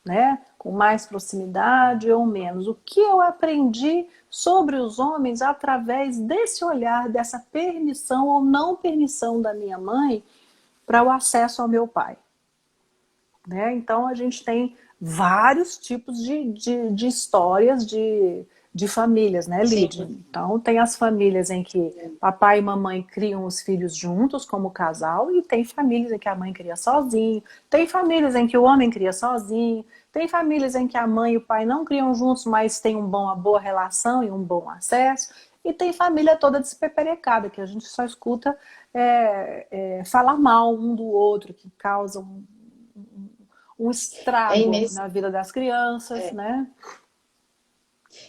né? Com mais proximidade ou menos. O que eu aprendi sobre os homens através desse olhar, dessa permissão ou não permissão da minha mãe para o acesso ao meu pai, né? Então a gente tem vários tipos de histórias de famílias, né, Lídia? Sim. Então tem as famílias em que papai e mamãe criam os filhos juntos como casal, e tem famílias em que a mãe cria sozinho, tem famílias em que o homem cria sozinho, tem famílias em que a mãe e o pai não criam juntos, mas tem uma boa relação e um bom acesso. E tem família toda despeperecada, que a gente só escuta falar mal um do outro, que causa um É estrago inês... na vida das crianças, né?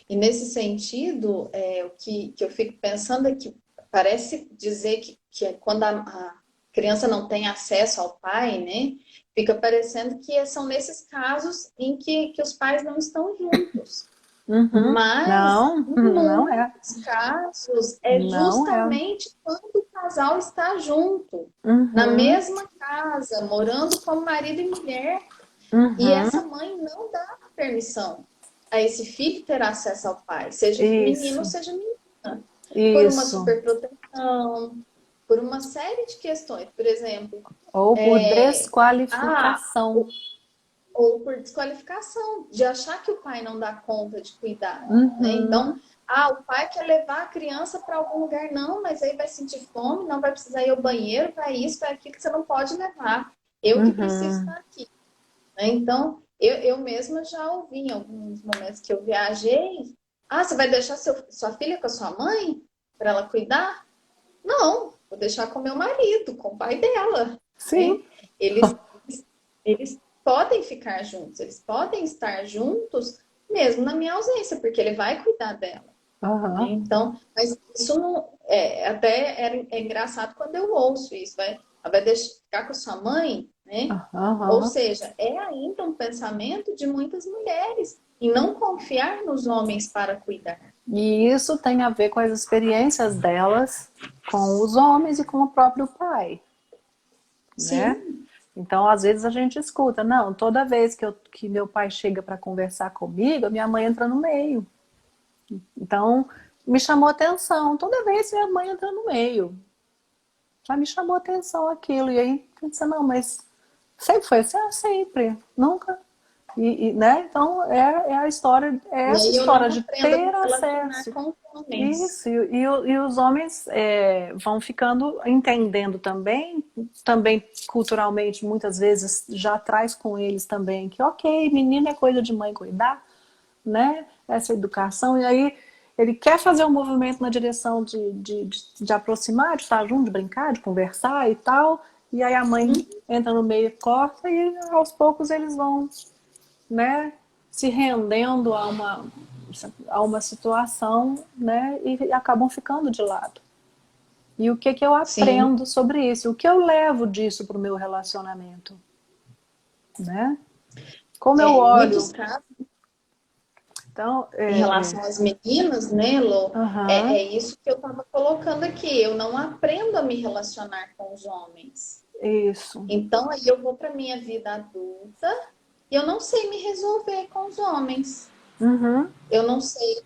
E nesse sentido, o que eu fico pensando é que parece dizer que é quando a criança não tem acesso ao pai, né? Fica parecendo que são nesses casos em que os pais não estão juntos. Uhum. Mas, Não, em não é. muitos casos, é Não é. justamente quando o casal está junto, na Uhum. mesma casa, morando como marido e mulher, e essa Uhum. mãe não dá permissão a esse filho ter acesso ao pai, seja menino ou Isso, seja menina, por uma isso. superproteção, por uma série de questões. Por exemplo, Ou por ah, desqualificação. ou por desqualificação, de achar que o pai não dá conta de cuidar, né? Então, Uhum. o pai quer levar a criança para algum lugar, não, mas aí vai sentir fome, não vai precisar ir ao banheiro, vai isso, vai aquilo que você não pode levar. Eu que preciso Uhum. estar aqui, né? Então, eu mesma já ouvi em alguns momentos que eu viajei, você vai deixar sua filha com a sua mãe para ela cuidar? Não, vou deixar com meu marido, com o pai dela, Sim. né? Eles, eles podem ficar juntos, eles podem estar juntos mesmo na minha ausência, porque ele vai cuidar dela, né? Aham. Então, mas isso não até é engraçado quando eu ouço isso, vai deixar ficar com sua mãe, né? Ou Aham. seja, é ainda um pensamento de muitas mulheres em não confiar nos homens para cuidar. E isso tem a ver com as experiências delas com os homens e com o próprio pai, né? Sim, Então, às vezes a gente escuta, não, toda vez que meu pai chega para conversar comigo, a minha mãe entra no meio. Então, me chamou atenção, toda vez minha mãe entra no meio. Já me chamou atenção aquilo. E aí, eu disse, não, mas sempre foi assim, sempre, nunca. Né? Então, é a história, é e essa aí eu não história de aprendo a me ter relacionar acesso. com os homens. Isso, e os homens vão ficando, entendendo também culturalmente, muitas vezes já traz com eles também que, ok, menino é coisa de mãe cuidar, né? Essa educação, e aí ele quer fazer um movimento na direção de aproximar, de estar junto, de brincar, de conversar e tal, e aí a mãe entra no meio e corta, e aos poucos eles vão, né, se rendendo a uma situação, né, e acabam ficando de lado. E o que eu Sim, aprendo sobre isso? O que eu levo disso para o meu relacionamento, né? Como eu em muitos olho, casos, então, em relação às meninas, né, Lô, aham, é isso que eu estava colocando aqui. Eu não aprendo a me relacionar com os homens. isso, Então, aí eu vou para minha vida adulta e eu não sei me resolver com os homens. uhum, Eu não sei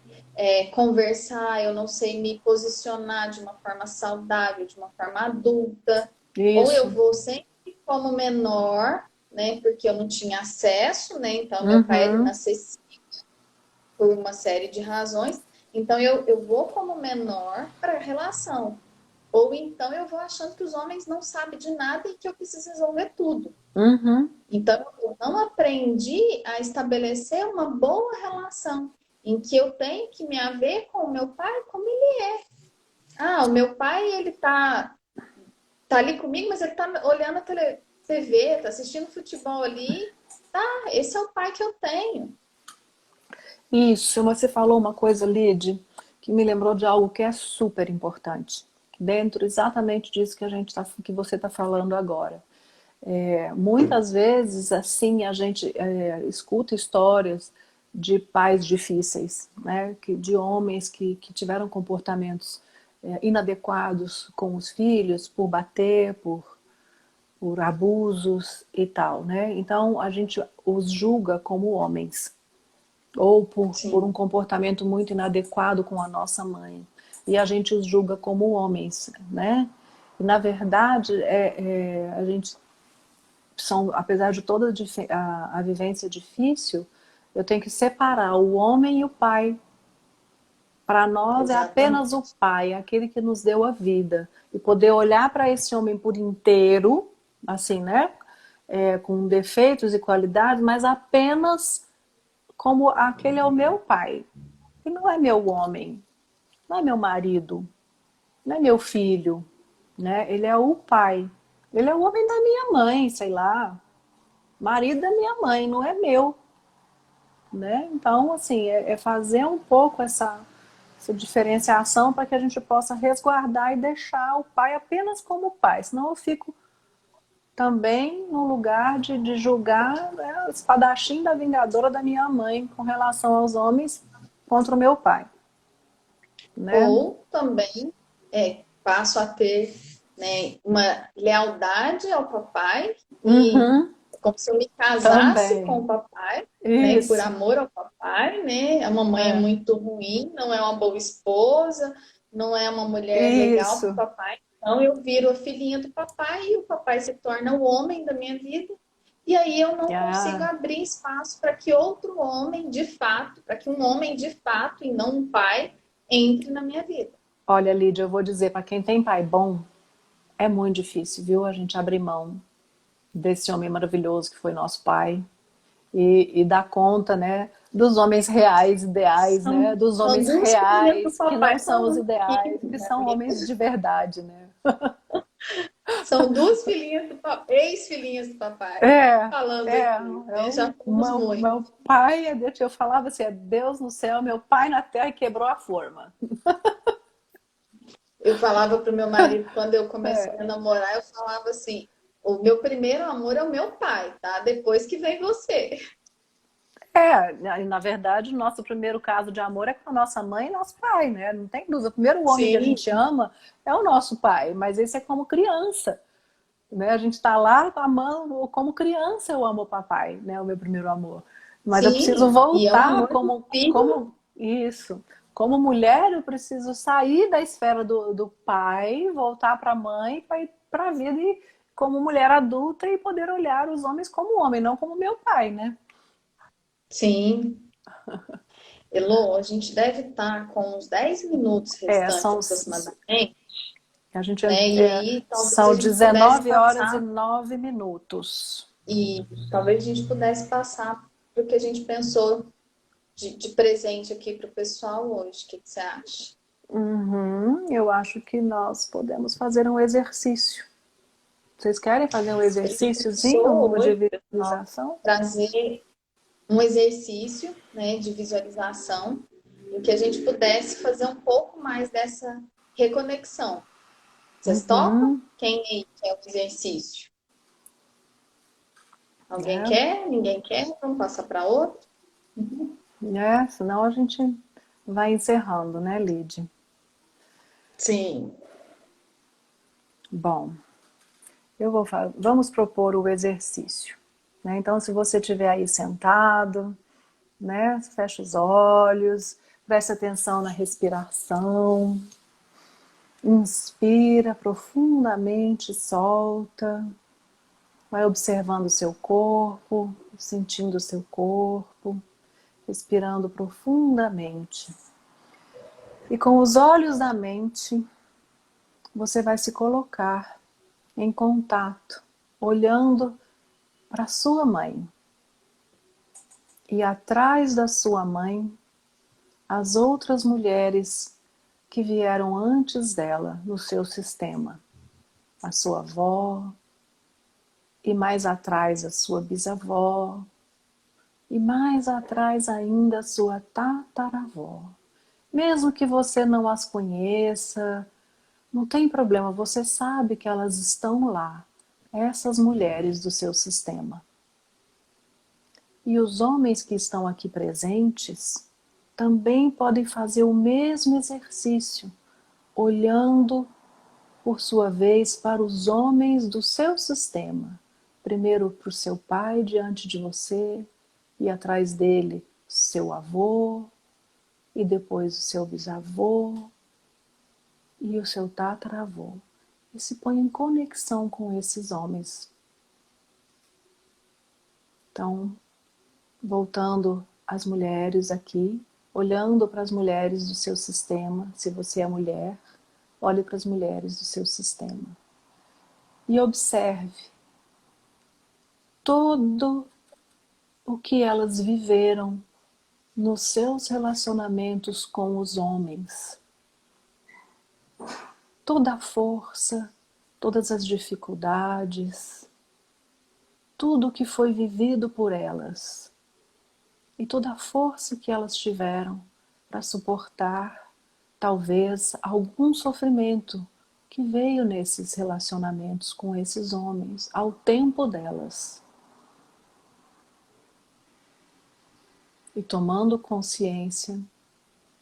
conversar, eu não sei me posicionar de uma forma saudável, de uma forma adulta. Ou eu isso, vou sempre como menor, né, porque eu não tinha acesso, né, então meu pai era uhum, inacessível por uma série de razões. Então eu vou como menor para a relação. Ou então eu vou achando que os homens não sabem de nada e que eu preciso resolver tudo. uhum, Então, eu não aprendi a estabelecer uma boa relação, em que eu tenho que me haver com o meu pai como ele é. O meu pai, ele tá ali comigo, mas ele tá olhando a TV, tá assistindo futebol ali. Tá, esse é o pai que eu tenho. isso. Você falou uma coisa, Lid, que me lembrou de algo que é super importante, dentro exatamente disso que você está falando agora. Muitas vezes, assim, a gente escuta histórias de pais difíceis, né? De homens que tiveram comportamentos inadequados com os filhos, por bater, por abusos e tal, né? Então, a gente os julga como homens, ou por um Sim, comportamento muito inadequado com a nossa mãe. E a gente os julga como homens, né? E, na verdade, a gente apesar de toda a vivência difícil, eu tenho que separar o homem e o pai. Para nós é apenas o exatamente. pai, aquele que nos deu a vida. E poder olhar para esse homem por inteiro, assim, né? Com defeitos e qualidades, mas apenas como aquele é o meu pai. E não é meu homem, não é meu marido, não é meu filho, né? Ele é o pai. Ele é o homem da minha mãe, sei lá. Marido da minha mãe, não é meu. né? Então, assim, é fazer um pouco essa diferenciação para que a gente possa resguardar e deixar o pai apenas como pai. Senão eu fico também no lugar de julgar, né, o espadachim da vingadora da minha mãe com relação aos homens contra o meu pai, né? Ou também passo a ter, né, uma lealdade ao papai e Uhum, é como se eu me casasse com também. o papai, né, por Isso. amor ao papai, né? A mamãe é É. muito ruim, não é uma boa esposa, não é uma mulher legal para o Isso. papai. Então eu viro a filhinha do papai e o papai se torna o homem da minha vida. E aí eu não consigo Ah, abrir espaço para que outro homem de fato, para que um homem de fato e não um pai entre na minha vida. olha, Lídia, eu vou dizer, para quem tem pai bom, é muito difícil, viu? A gente abrir mão desse homem maravilhoso que foi nosso pai e dar conta, né, dos homens reais, ideais, né, dos São homens duas filhinhas do reais que não papai são os falando ideais, comigo, que minha são amiga. homens de verdade, né? São duas filhinhas do papai, ex-filhinhas do papai, É, falando é, aqui, né? Já fomos meu muito. pai, eu falava assim, é Deus no céu, meu pai na terra quebrou a forma. Eu falava para o meu marido, quando eu comecei É, a namorar, eu falava assim: o meu primeiro amor é o meu pai, tá? Depois que vem você. na verdade, o nosso primeiro caso de amor é com a nossa mãe e nosso pai, né? Não tem dúvida. O primeiro homem que a Sim, gente ama é o nosso pai, mas esse é como criança, né? A gente está lá amando, como criança eu amo o papai, né? O meu primeiro amor. Mas eu preciso sim. E é um voltar amor de filho. como isso. Como mulher, eu preciso sair da esfera do pai, voltar para a mãe, para ir para a vida e, como mulher adulta e poder olhar os homens como homem, não como meu pai, né? Sim. Elô, a gente deve estar com uns 10 minutos É, restantes aproximadamente, a gente, né? E aí talvez a são gente pudesse 19 horas e passar 9 minutos. e talvez a gente pudesse passar para o que a gente pensou de presente aqui para o pessoal hoje. O que que você acha? Uhum, eu acho que nós podemos fazer um exercício. Vocês querem fazer um A gente exercíciozinho pensou de hoje, pessoal, visualização? trazer um exercício, né, de visualização, em que a gente pudesse fazer um pouco mais dessa reconexão. Vocês topam? Uhum, Quem aí quer o exercício? Alguém é, quer? Ninguém quer? Vamos passar para outro? senão a gente vai encerrando, né, Lid? Sim. Bom, vamos propor o exercício, né? Então, se você estiver aí sentado, né, fecha os olhos, preste atenção na respiração, inspira profundamente, solta, vai observando o seu corpo, sentindo o seu corpo, respirando profundamente. E com os olhos da mente, você vai se colocar em contato, olhando para sua mãe. E atrás da sua mãe, as outras mulheres que vieram antes dela no seu sistema. A sua avó, e mais atrás a sua bisavó, e mais atrás ainda a sua tataravó. Mesmo que você não as conheça, não tem problema, você sabe que elas estão lá, essas mulheres do seu sistema. E os homens que estão aqui presentes também podem fazer o mesmo exercício, olhando, por sua vez, para os homens do seu sistema. Primeiro para o seu pai diante de você, e atrás dele seu avô, e depois o seu bisavô e o seu tataravô. E se põe em conexão com esses homens. Então, voltando às mulheres aqui, olhando para as mulheres do seu sistema, se você é mulher, olhe para as mulheres do seu sistema. E observe todo o que elas viveram nos seus relacionamentos com os homens. Toda a força, todas as dificuldades, tudo o que foi vivido por elas. e toda a força que elas tiveram para suportar, talvez, algum sofrimento que veio nesses relacionamentos com esses homens, ao tempo delas. E tomando consciência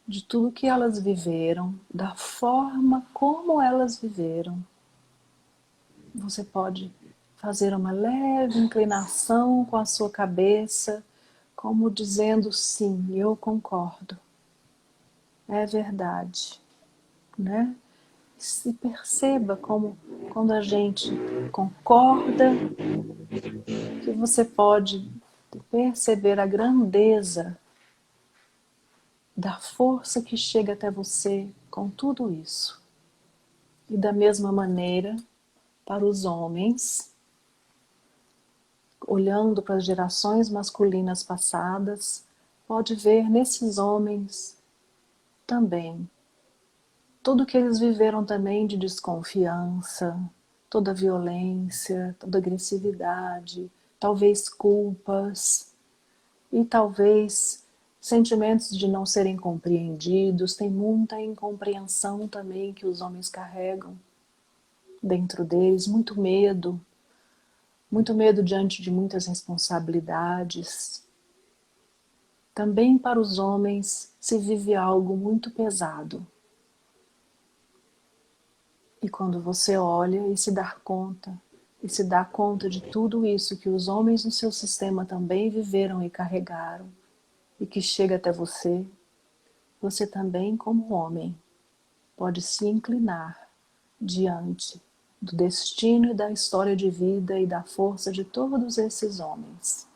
de tudo que elas viveram, da forma como elas viveram, você pode fazer uma leve inclinação com a sua cabeça, como dizendo sim, eu concordo. É verdade, né? Se perceba como quando a gente concorda, que você pode perceber a grandeza da força que chega até você com tudo isso. E da mesma maneira, para os homens, olhando para as gerações masculinas passadas, pode ver nesses homens também tudo que eles viveram também de desconfiança, toda violência, toda agressividade, talvez culpas e talvez sentimentos de não serem compreendidos. Tem muita incompreensão também que os homens carregam dentro deles, muito medo diante de muitas responsabilidades. Também para os homens se vive algo muito pesado. E quando você olha e se dá conta de tudo isso que os homens no seu sistema também viveram e carregaram, e que chega até você, você também, como homem, pode se inclinar diante do destino e da história de vida e da força de todos esses homens.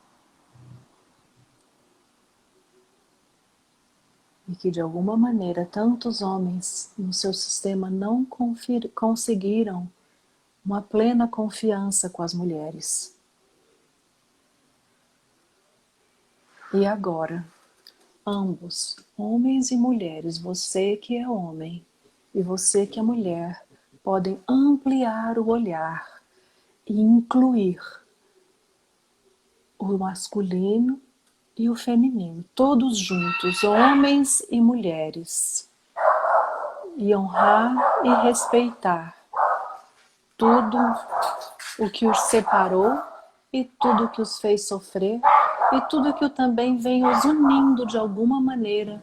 E que de alguma maneira tantos homens no seu sistema não conseguiram uma plena confiança com as mulheres. E agora, ambos, homens e mulheres, você que é homem e você que é mulher, podem ampliar o olhar e incluir o masculino e o feminino, todos juntos, homens e mulheres, e honrar e respeitar tudo o que os separou e tudo o que os fez sofrer e tudo que também vem os unindo de alguma maneira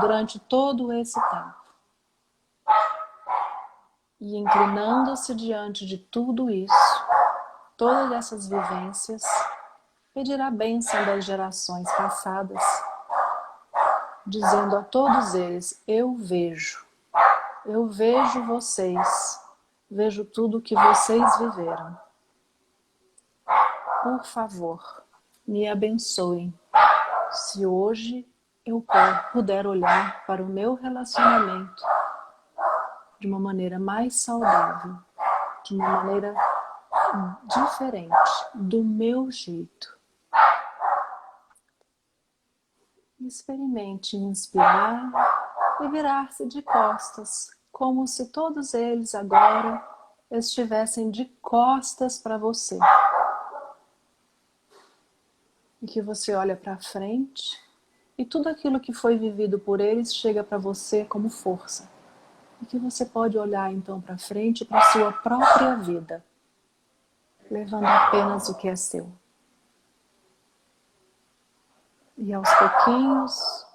durante todo esse tempo. E inclinando-se diante de tudo isso, todas essas vivências, pedir a bênção das gerações passadas, dizendo a todos eles: eu vejo vocês, vejo tudo que vocês viveram. Por favor, me abençoem, se hoje eu puder olhar para o meu relacionamento de uma maneira mais saudável, de uma maneira diferente, do meu jeito. Experimente inspirar e virar-se de costas, como se todos eles agora estivessem de costas para você. E que você olha para frente e tudo aquilo que foi vivido por eles chega para você como força. E que você pode olhar então para frente, para a sua própria vida, levando apenas o que é seu. E aos pouquinhos,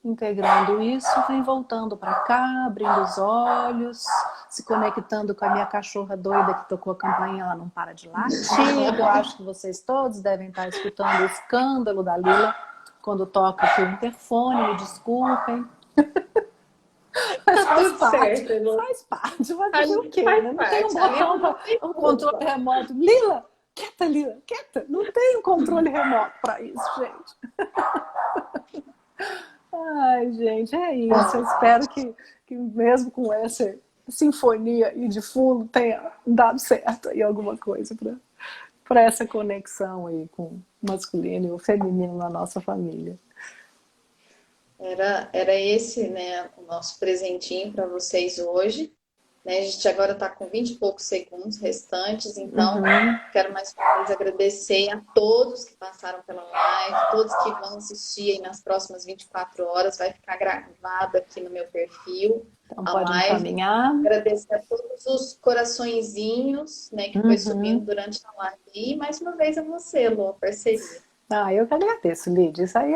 integrando isso, vem voltando para cá, abrindo os olhos, se conectando com a minha cachorra doida que tocou a campainha, ela não para de latir. Eu acho que vocês todos devem estar escutando o escândalo da Lila quando toca aqui o interfone, me desculpem. Mas Tá tudo certo, Lu. faz parte, vai fazer o quê? Faz Né? Não tem um parte. botão para um controle remoto. Lila, quieta. Não tem um controle remoto para isso, gente. Ai, gente, é isso. Eu espero que mesmo com essa sinfonia e de fundo tenha dado certo aí alguma coisa para essa conexão aí com o masculino e o feminino na nossa família. Era esse, né, o nosso presentinho para vocês hoje. né? A gente agora está com 20 e poucos segundos restantes, então Uhum. quero mais uma vez agradecer a todos que passaram pela live, todos que vão assistir aí nas próximas 24 horas, vai ficar gravado aqui no meu perfil Então a pode live. encaminhar. Agradecer a todos os coraçõezinhos, né, que foi subindo Uhum. durante a live. E mais uma vez a você, Lu, a parceria. Ah, eu que agradeço, Lídia. Isso aí